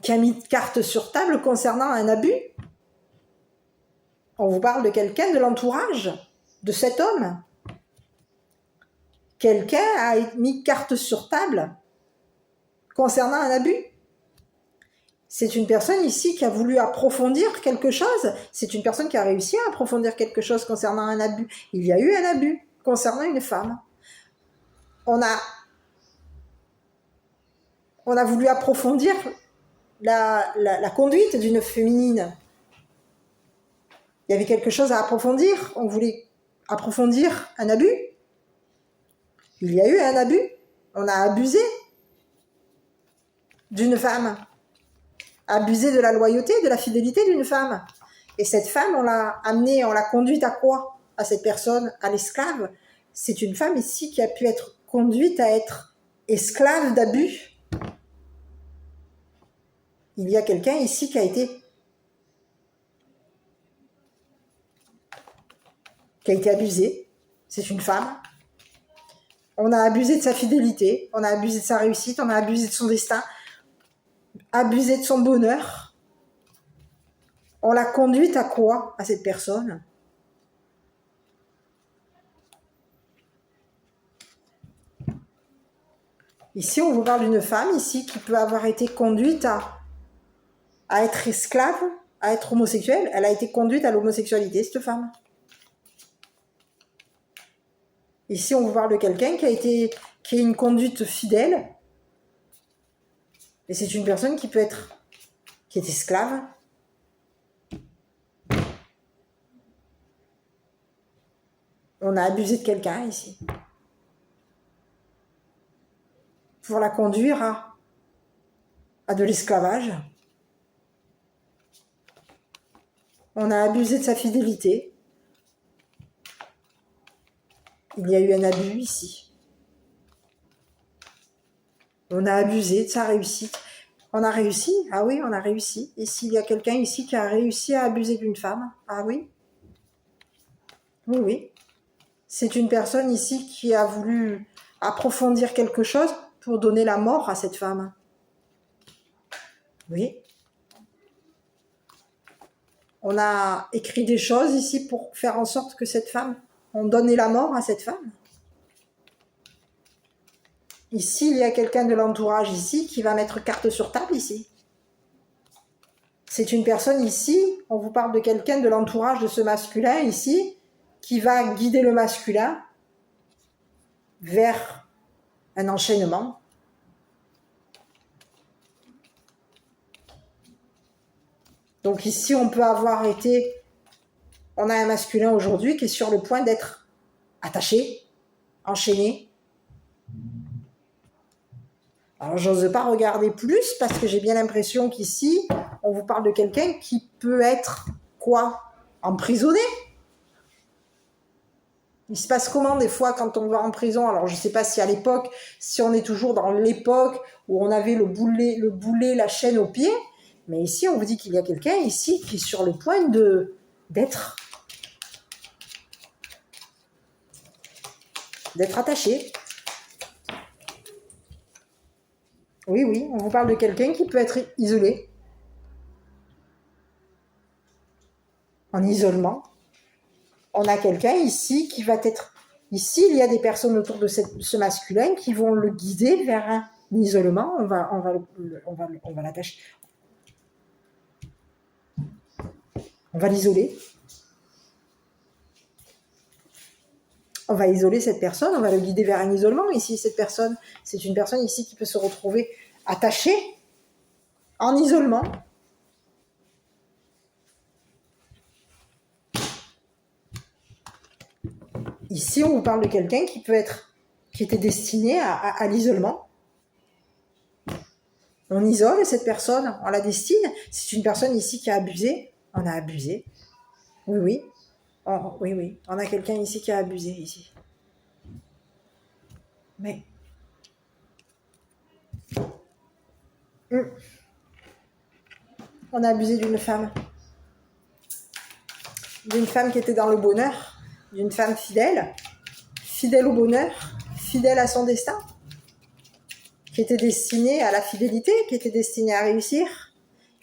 qui a mis carte sur table concernant un abus. On vous parle de quelqu'un de l'entourage de cet homme. Quelqu'un a mis carte sur table concernant un abus. C'est une personne ici qui a voulu approfondir quelque chose. C'est une personne qui a réussi à approfondir quelque chose concernant un abus. Il y a eu un abus concernant une femme. On a voulu approfondir la conduite d'une féminine. Il y avait quelque chose à approfondir. On voulait approfondir un abus. Il y a eu un abus. On a abusé d'une femme. Abusé de la loyauté, de la fidélité d'une femme. Et cette femme, on l'a conduite à quoi? À cette personne, à l'esclave. C'est une femme ici qui a pu être conduite à être esclave d'abus. Il y a quelqu'un ici qui a été abusé. C'est une femme. On a abusé de sa fidélité, on a abusé de sa réussite, on a abusé de son destin, abusé de son bonheur. On l'a conduite à quoi, à cette personne? Ici, on vous parle d'une femme ici qui peut avoir été conduite à être esclave, à être homosexuelle. Elle a été conduite à l'homosexualité, cette femme. Ici, on vous parle de quelqu'un qui a une conduite fidèle. Et c'est une personne qui est esclave. On a abusé de quelqu'un ici. Pour la conduire à de l'esclavage. On a abusé de sa fidélité. Il y a eu un abus ici. On a abusé de sa réussite. On a réussi? Ah oui, on a réussi. Et s'il y a quelqu'un ici qui a réussi à abuser d'une femme? Ah oui? Oui, oui. C'est une personne ici qui a voulu approfondir quelque chose pour donner la mort à cette femme. Oui. On a écrit des choses ici pour faire en sorte que cette femme, on donnait la mort à cette femme. Ici, il y a quelqu'un de l'entourage ici qui va mettre carte sur table ici. C'est une personne ici, on vous parle de quelqu'un de l'entourage de ce masculin ici, qui va guider le masculin vers un enchaînement. Donc ici, on peut avoir été, on a un masculin aujourd'hui qui est sur le point d'être attaché, enchaîné. Alors, j'ose pas regarder plus parce que j'ai bien l'impression qu'ici, on vous parle de quelqu'un qui peut être, quoi, emprisonné. Il se passe comment des fois quand on va en prison? Alors, je sais pas si à l'époque, si on est toujours dans l'époque où on avait le boulet, la chaîne au pied, mais ici, on vous dit qu'il y a quelqu'un ici qui est sur le point d'être attaché. Oui, oui, on vous parle de quelqu'un qui peut être isolé, en isolement. On a quelqu'un ici qui va être... Ici, il y a des personnes autour de ce masculin qui vont le guider vers un isolement. On va l'attacher. On va l'isoler. On va isoler cette personne, on va le guider vers un isolement. Ici, cette personne, c'est une personne ici qui peut se retrouver attachée, en isolement. Ici, on vous parle de quelqu'un qui était destiné à l'isolement. On isole cette personne, on la destine. C'est une personne ici qui a abusé. On a abusé. Oui, oui. Oh, oui, oui. On a quelqu'un ici qui a abusé, ici. Mais... On a abusé d'une femme. D'une femme qui était dans le bonheur. D'une femme fidèle. Fidèle au bonheur. Fidèle à son destin. Qui était destinée à la fidélité. Qui était destinée à réussir.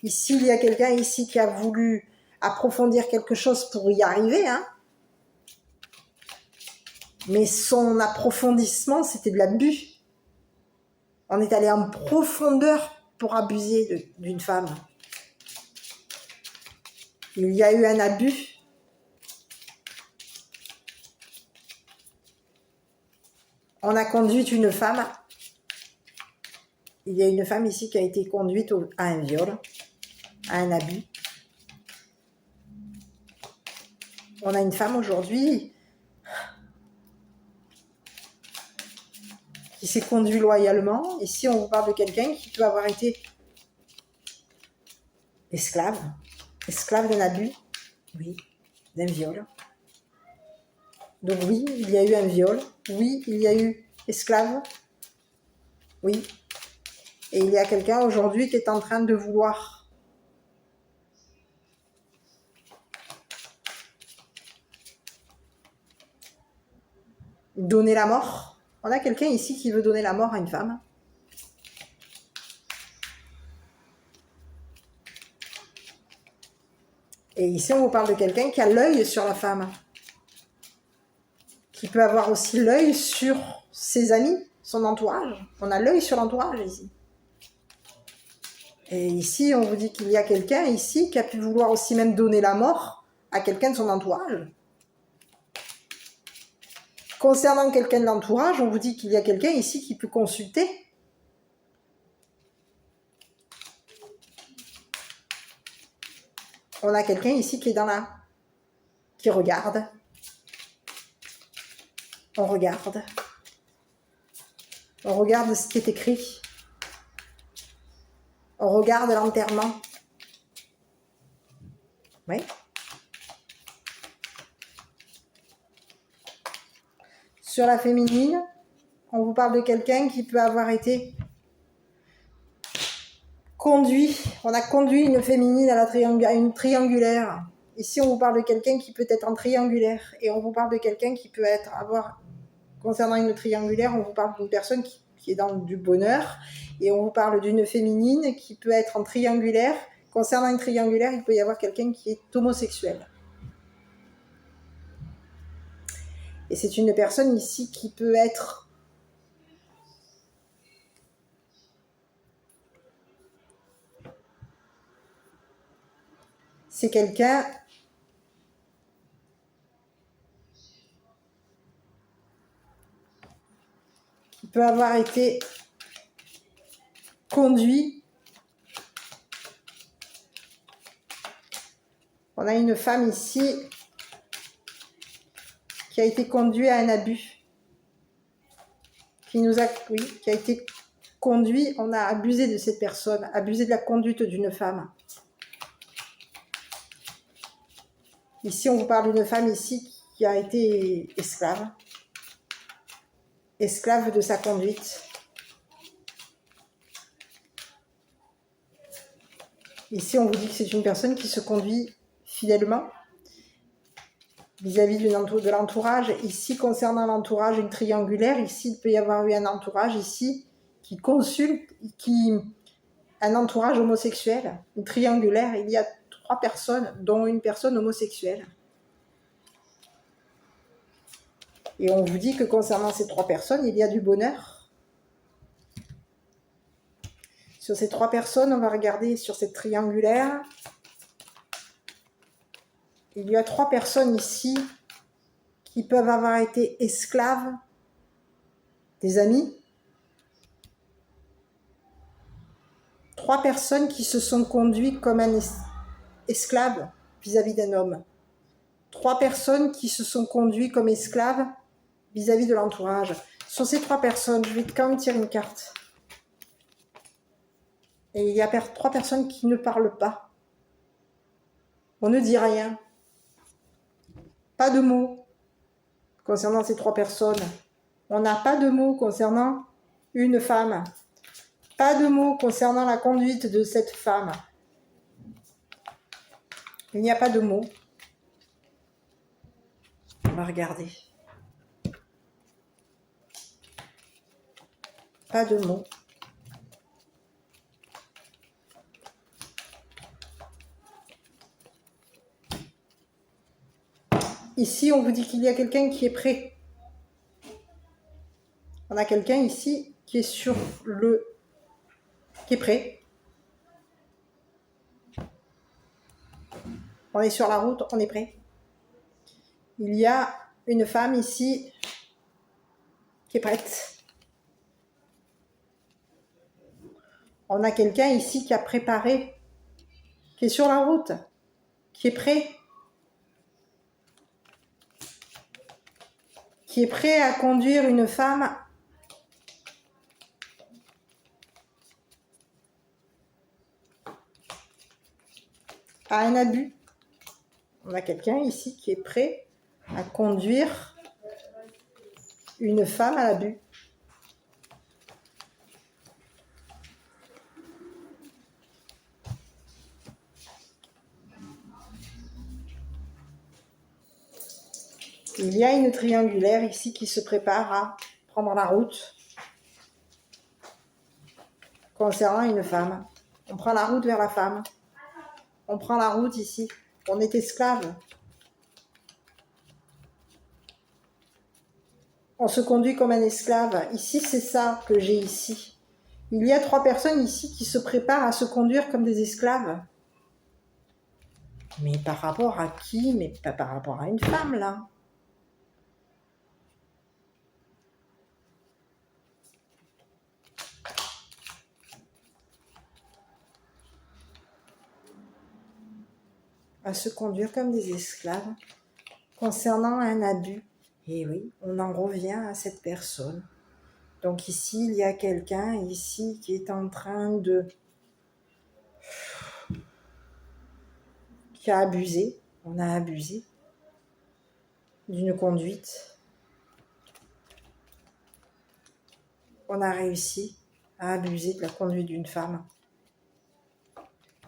Ici, il y a quelqu'un ici qui a voulu approfondir quelque chose pour y arriver, hein. Mais son approfondissement, c'était de l'abus. On est allé en profondeur pour abuser d'une femme. Il y a eu un abus. On a conduit une femme. Il y a une femme ici qui a été conduite à un viol, à un abus. On a une femme aujourd'hui qui s'est conduit loyalement. Ici, on vous parle de quelqu'un qui peut avoir été esclave d'un abus, oui, d'un viol. Donc oui, il y a eu un viol, oui, il y a eu esclave, oui. Et il y a quelqu'un aujourd'hui qui est en train de vouloir donner la mort. On a quelqu'un ici qui veut donner la mort à une femme. Et ici, on vous parle de quelqu'un qui a l'œil sur la femme. Qui peut avoir aussi l'œil sur ses amis, son entourage. On a l'œil sur l'entourage ici. Et ici, on vous dit qu'il y a quelqu'un ici qui a pu vouloir aussi même donner la mort à quelqu'un de son entourage. Concernant quelqu'un de l'entourage, on vous dit qu'il y a quelqu'un ici qui peut consulter. On a quelqu'un ici qui est qui regarde. On regarde. On regarde ce qui est écrit. On regarde l'enterrement. Oui. Sur la féminine, on vous parle de quelqu'un qui peut avoir été conduit. On a conduit une féminine à une triangulaire. Ici, on vous parle de quelqu'un qui peut être en triangulaire. Et on vous parle de quelqu'un qui peut concernant une triangulaire, on vous parle d'une personne qui est dans du bonheur. Et on vous parle d'une féminine qui peut être en triangulaire, Concernant une triangulaire, il peut y avoir quelqu'un qui est homosexuel. Et c'est une personne ici qui peut être c'est quelqu'un qui peut avoir été conduit. On a une femme ici qui a été conduite à un abus. Qui a été conduit, on a abusé de cette personne, abusé de la conduite d'une femme. Ici, on vous parle d'une femme ici qui a été esclave de sa conduite. Ici, on vous dit que c'est une personne qui se conduit fidèlement vis-à-vis de l'entourage. Ici, concernant l'entourage, une triangulaire, ici, il peut y avoir eu un entourage ici qui consulte, un entourage homosexuel. Une triangulaire, il y a 3 personnes, dont une personne homosexuelle. Et on vous dit que concernant ces 3 personnes, il y a du bonheur. Sur ces 3 personnes, on va regarder sur cette triangulaire. Il y a 3 personnes ici qui peuvent avoir été esclaves des amis. 3 personnes qui se sont conduites comme un esclave vis-à-vis d'un homme. 3 personnes qui se sont conduites comme esclaves vis-à-vis de l'entourage. Sur ces 3 personnes, je vais quand même tirer une carte. Et il y a 3 personnes qui ne parlent pas. On ne dit rien. Pas de mots concernant ces 3 personnes. On n'a pas de mots concernant une femme. Pas de mots concernant la conduite de cette femme. Il n'y a pas de mots. On va regarder. Pas de mots. Ici, on vous dit qu'il y a quelqu'un qui est prêt. On a quelqu'un ici qui est qui est prêt. On est sur la route, on est prêt. Il y a une femme ici qui est prête. On a quelqu'un ici qui a préparé, qui est sur la route, qui est prêt. Qui est prêt à conduire une femme à un abus. On a quelqu'un ici qui est prêt à conduire une femme à l'abus. Il y a une triangulaire ici qui se prépare à prendre la route concernant une femme. On prend la route vers la femme. On prend la route ici. On est esclave. On se conduit comme un esclave. Ici, c'est ça que j'ai ici. Il y a 3 personnes ici qui se préparent à se conduire comme des esclaves. Mais par rapport à qui? Mais pas par rapport à une femme, là. À se conduire comme des esclaves concernant un abus. Et oui, on en revient à cette personne. Donc ici, il y a quelqu'un ici qui est en train de... qui a abusé. On a abusé d'une conduite. On a réussi à abuser de la conduite d'une femme.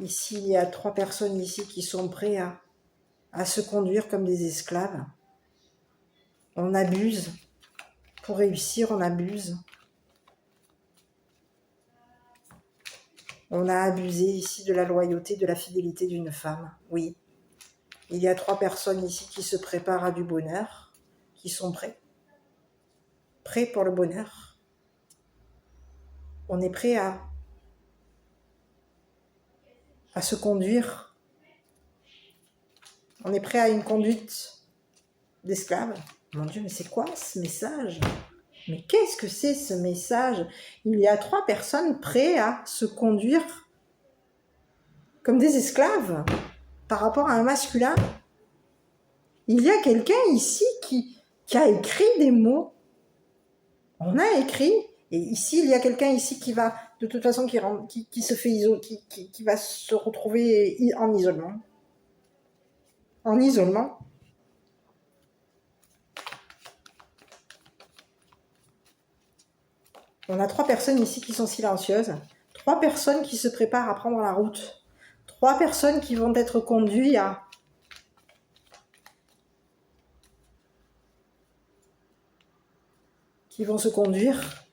Ici, il y a 3 personnes ici qui sont prêtes à se conduire comme des esclaves. On abuse. Pour réussir, on abuse. On a abusé ici de la loyauté, de la fidélité d'une femme. Oui. Il y a 3 personnes ici qui se préparent à du bonheur, qui sont prêts. Prêts pour le bonheur. On est prêt à se conduire. On est prêt à une conduite d'esclave. Mon Dieu, mais c'est quoi ce message? Mais qu'est-ce que c'est ce message? Il y a 3 personnes prêtes à se conduire comme des esclaves par rapport à un masculin. Il y a quelqu'un ici qui a écrit des mots. On a écrit, et ici, il y a quelqu'un ici qui va, de toute façon, qui se fait qui va se retrouver en isolement. En isolement. On a 3 personnes ici qui sont silencieuses. 3 personnes qui se préparent à prendre la route. 3 personnes qui vont être conduites qui vont se conduire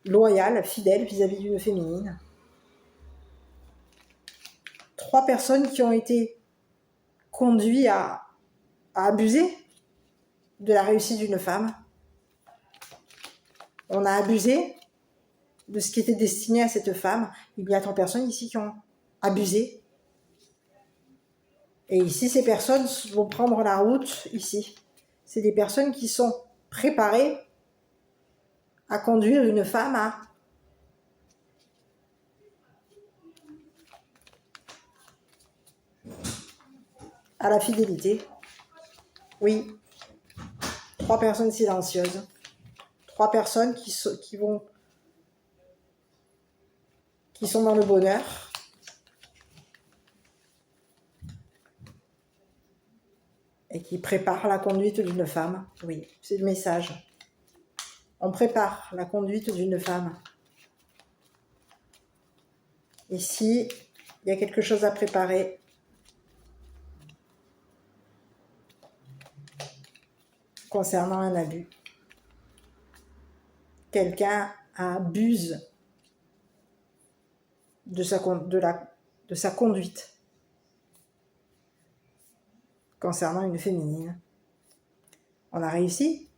loyales, fidèles vis-à-vis d'une féminine. 3 personnes qui ont été conduites à abuser de la réussite d'une femme. On a abusé de ce qui était destiné à cette femme. Il y a 3 personnes ici qui ont abusé. Et ici, ces personnes vont prendre la route ici. C'est des personnes qui sont préparées à conduire une femme à la fidélité. Oui. 3 personnes silencieuses. 3 personnes qui sont dans le bonheur. Et qui préparent la conduite d'une femme. Oui, c'est le message. On prépare la conduite d'une femme. Ici, il y a quelque chose à préparer. Concernant un abus. Quelqu'un abuse de sa conduite concernant une féminine. On a réussi.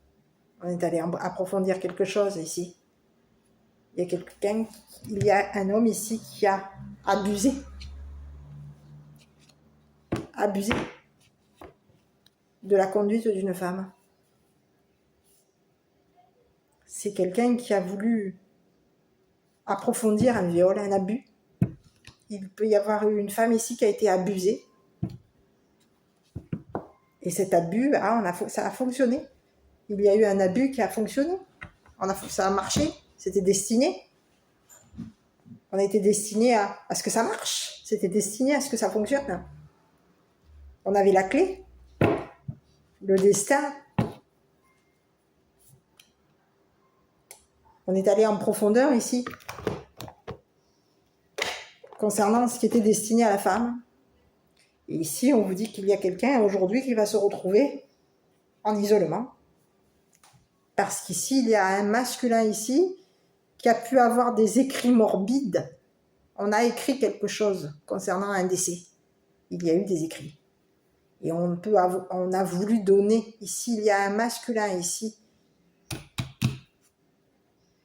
On est allé approfondir quelque chose ici. Il y a un homme ici qui a abusé de la conduite d'une femme. C'est quelqu'un qui a voulu approfondir un viol, un abus. Il peut y avoir eu une femme ici qui a été abusée. Et cet abus, ça a fonctionné. Il y a eu un abus qui a fonctionné. Ça a marché. C'était destiné. On a été destiné à ce que ça marche. C'était destiné à ce que ça fonctionne. On avait la clé. Le destin. On est allé en profondeur ici. Concernant ce qui était destiné à la femme. Et ici, on vous dit qu'il y a quelqu'un aujourd'hui qui va se retrouver en isolement. Parce qu'ici, il y a un masculin ici qui a pu avoir des écrits morbides. On a écrit quelque chose concernant un décès. Il y a eu des écrits. Et on a voulu donner. Ici, il y a un masculin ici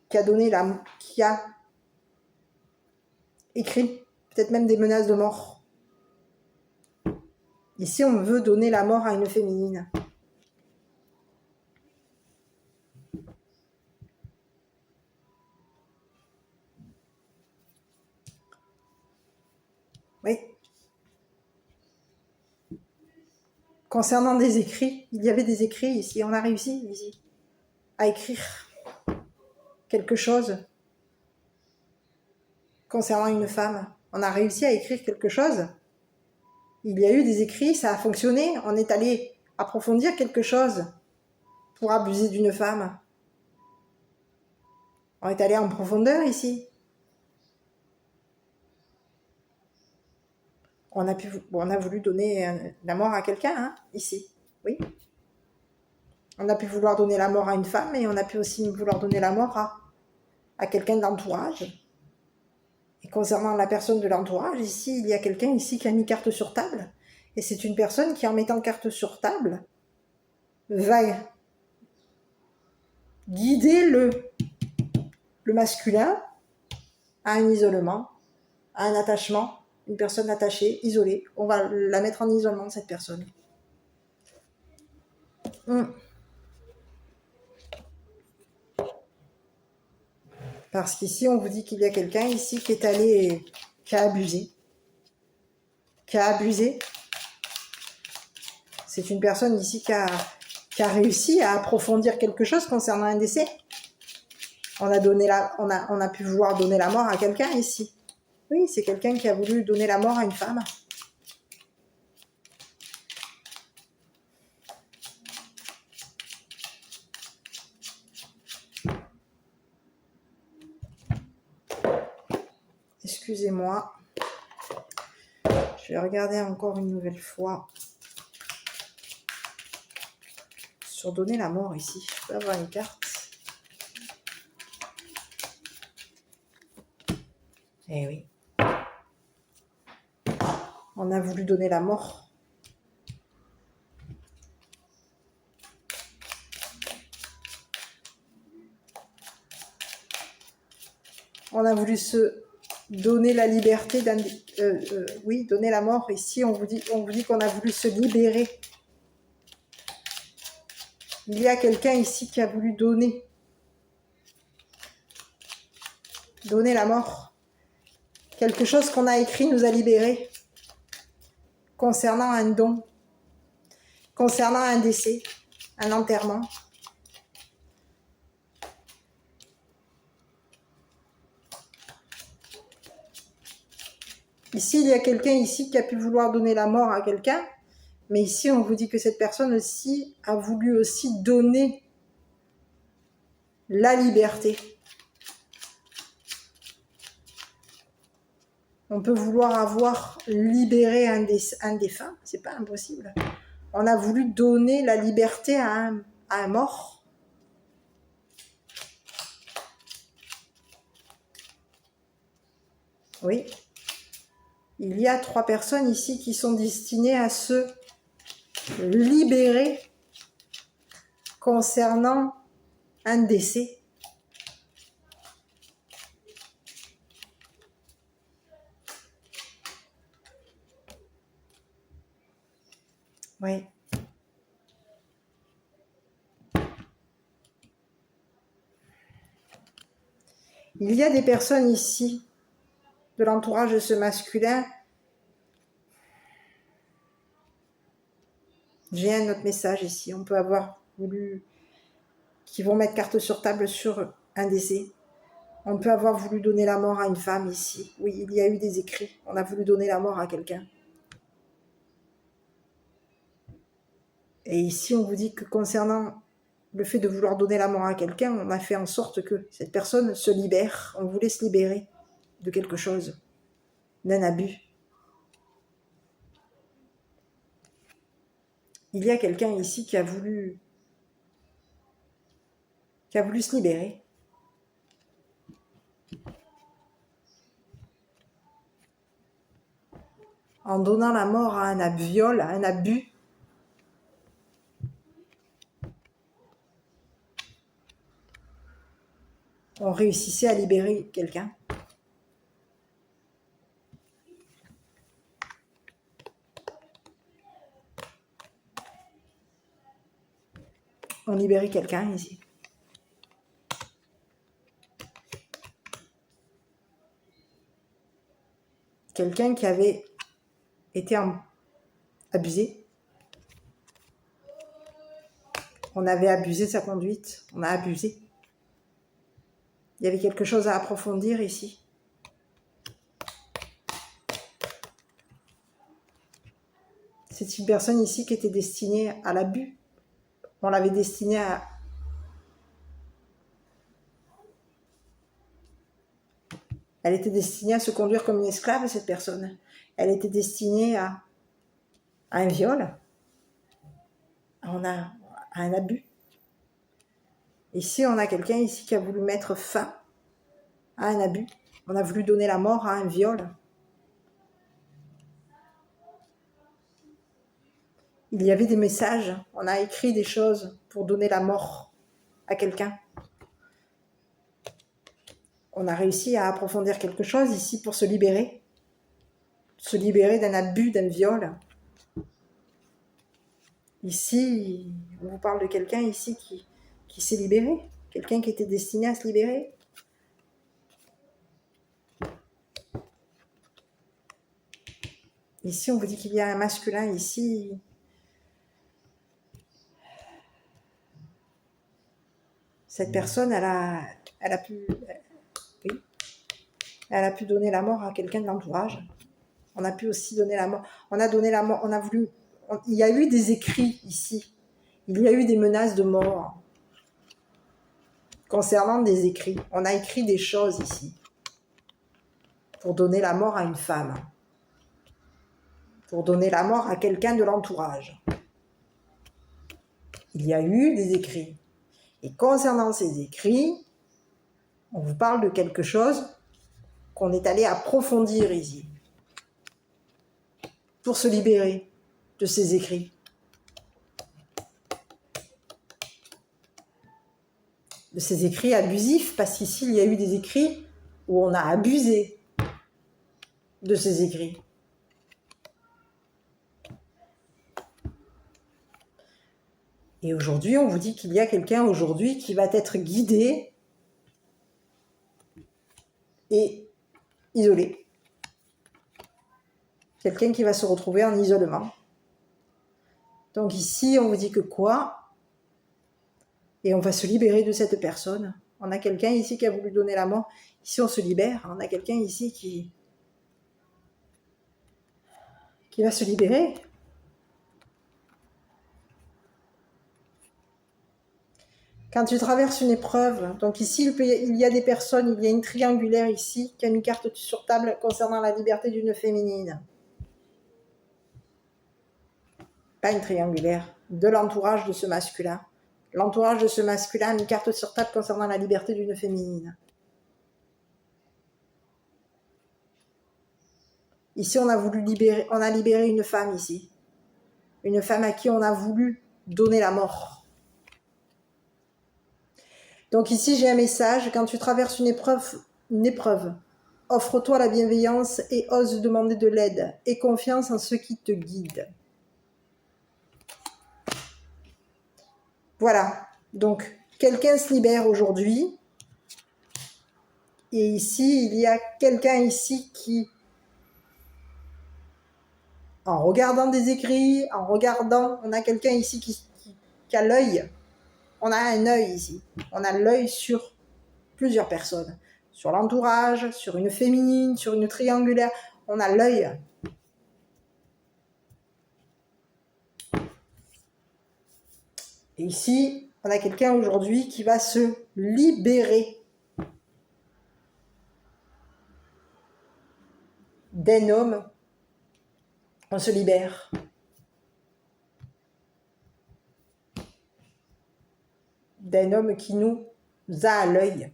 qui a écrit peut-être même des menaces de mort. Ici, on veut donner la mort à une féminine. Oui. Concernant des écrits, il y avait des écrits ici. On a réussi ici à écrire quelque chose concernant une femme. On a réussi à écrire quelque chose. Il y a eu des écrits, ça a fonctionné. On est allé approfondir quelque chose pour abuser d'une femme. On est allé en profondeur ici. On a voulu donner la mort à quelqu'un, ici. Oui. On a pu vouloir donner la mort à une femme, et on a pu aussi vouloir donner la mort à quelqu'un d'entourage. Et concernant la personne de l'entourage, ici, il y a quelqu'un ici qui a mis carte sur table. Et c'est une personne qui, en mettant carte sur table, va guider le masculin à un isolement, à un attachement, une personne attachée, isolée. On va la mettre en isolement, cette personne. Parce qu'ici, on vous dit qu'il y a quelqu'un ici qui est allé, qui a abusé. Qui a abusé. C'est une personne ici qui a réussi à approfondir quelque chose concernant un décès. On a pu vouloir donner la mort à quelqu'un ici. Oui, c'est quelqu'un qui a voulu donner la mort à une femme. Excusez-moi. Je vais regarder encore une nouvelle fois. Sur donner la mort ici. Je peux avoir une carte. Eh oui. On a voulu donner la mort. On a voulu se donner la liberté, oui, donner la mort. Ici, on vous dit qu'on a voulu se libérer. Il y a quelqu'un ici qui a voulu donner la mort. Quelque chose qu'on a écrit nous a libérés concernant un don, concernant un décès, un enterrement. Ici, il y a quelqu'un ici qui a pu vouloir donner la mort à quelqu'un, mais ici, on vous dit que cette personne aussi a voulu aussi donner la liberté. On peut vouloir avoir libéré un défunt, c'est pas impossible. On a voulu donner la liberté à un mort. Oui. Il y a 3 personnes ici qui sont destinées à se libérer concernant un décès. Oui. Il y a des personnes ici, de l'entourage de ce masculin. J'ai un autre message ici. On peut avoir voulu, qui vont mettre carte sur table sur un décès. On peut avoir voulu donner la mort à une femme ici. Oui, il y a eu des écrits. On a voulu donner la mort à quelqu'un. Et ici, on vous dit que concernant le fait de vouloir donner la mort à quelqu'un, on a fait en sorte que cette personne se libère. On voulait se libérer de quelque chose, d'un abus. Il y a quelqu'un ici qui a voulu se libérer. En donnant la mort à un viol, à un abus. On réussissait à libérer quelqu'un. On libérait quelqu'un ici. Quelqu'un qui avait été abusé. On avait abusé de sa conduite. On a abusé. Il y avait quelque chose à approfondir ici. C'est une personne ici qui était destinée à l'abus. On l'avait destinée à... Elle était destinée à se conduire comme une esclave, cette personne. Elle était destinée à un viol, à un abus. Ici, on a quelqu'un ici qui a voulu mettre fin à un abus. On a voulu donner la mort à un viol. Il y avait des messages, on a écrit des choses pour donner la mort à quelqu'un. On a réussi à approfondir quelque chose ici pour se libérer d'un abus, d'un viol. Ici, on vous parle de quelqu'un ici qui s'est libéré, quelqu'un qui était destiné à se libérer. Ici, on vous dit qu'il y a un masculin ici. Cette personne, elle a pu donner la mort à quelqu'un de l'entourage. On a pu aussi donner la mort. On a donné la mort, on a voulu... il y a eu des écrits ici. Il y a eu des menaces de mort concernant des écrits. On a écrit des choses ici pour donner la mort à une femme. Pour donner la mort à quelqu'un de l'entourage. Il y a eu des écrits. Et concernant ces écrits, on vous parle de quelque chose qu'on est allé approfondir ici. Pour se libérer de ces écrits. De ces écrits abusifs, parce qu'ici, il y a eu des écrits où on a abusé de ces écrits. Et aujourd'hui, on vous dit qu'il y a quelqu'un aujourd'hui qui va être guidé et isolé. Quelqu'un qui va se retrouver en isolement. Donc ici, on vous dit que quoi? Et on va se libérer de cette personne. On a quelqu'un ici qui a voulu donner la mort. Ici, on se libère. On a quelqu'un ici qui va se libérer. Quand tu traverses une épreuve, donc ici, il y a des personnes, il y a une triangulaire ici qui a mis carte sur table concernant la liberté d'une féminine. Pas une triangulaire, de l'entourage de ce masculin. L'entourage de ce masculin a mis carte sur table concernant la liberté d'une féminine. Ici, on a libéré une femme ici. Une femme à qui on a voulu donner la mort. Donc ici, j'ai un message. Quand tu traverses une épreuve, offre-toi la bienveillance et ose demander de l'aide. Aie confiance en ceux qui te guident. Voilà. Donc, quelqu'un se libère aujourd'hui. Et ici, il y a quelqu'un ici qui, en regardant des écrits, on a quelqu'un ici qui a l'œil. On a un œil ici. On a l'œil sur plusieurs personnes. Sur l'entourage, sur une féminine, sur une triangulaire. On a l'œil. Et ici, on a quelqu'un aujourd'hui qui va se libérer d'un homme. On se libère. D'un homme qui nous a à l'œil.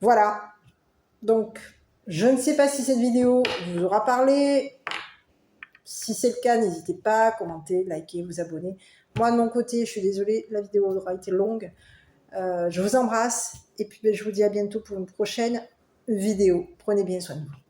Voilà. Donc, je ne sais pas si cette vidéo vous aura parlé. Si c'est le cas, n'hésitez pas à commenter, liker, vous abonner. Moi, de mon côté, je suis désolée, la vidéo aura été longue. Je vous embrasse et puis je vous dis à bientôt pour une prochaine vidéo. Prenez bien soin de vous.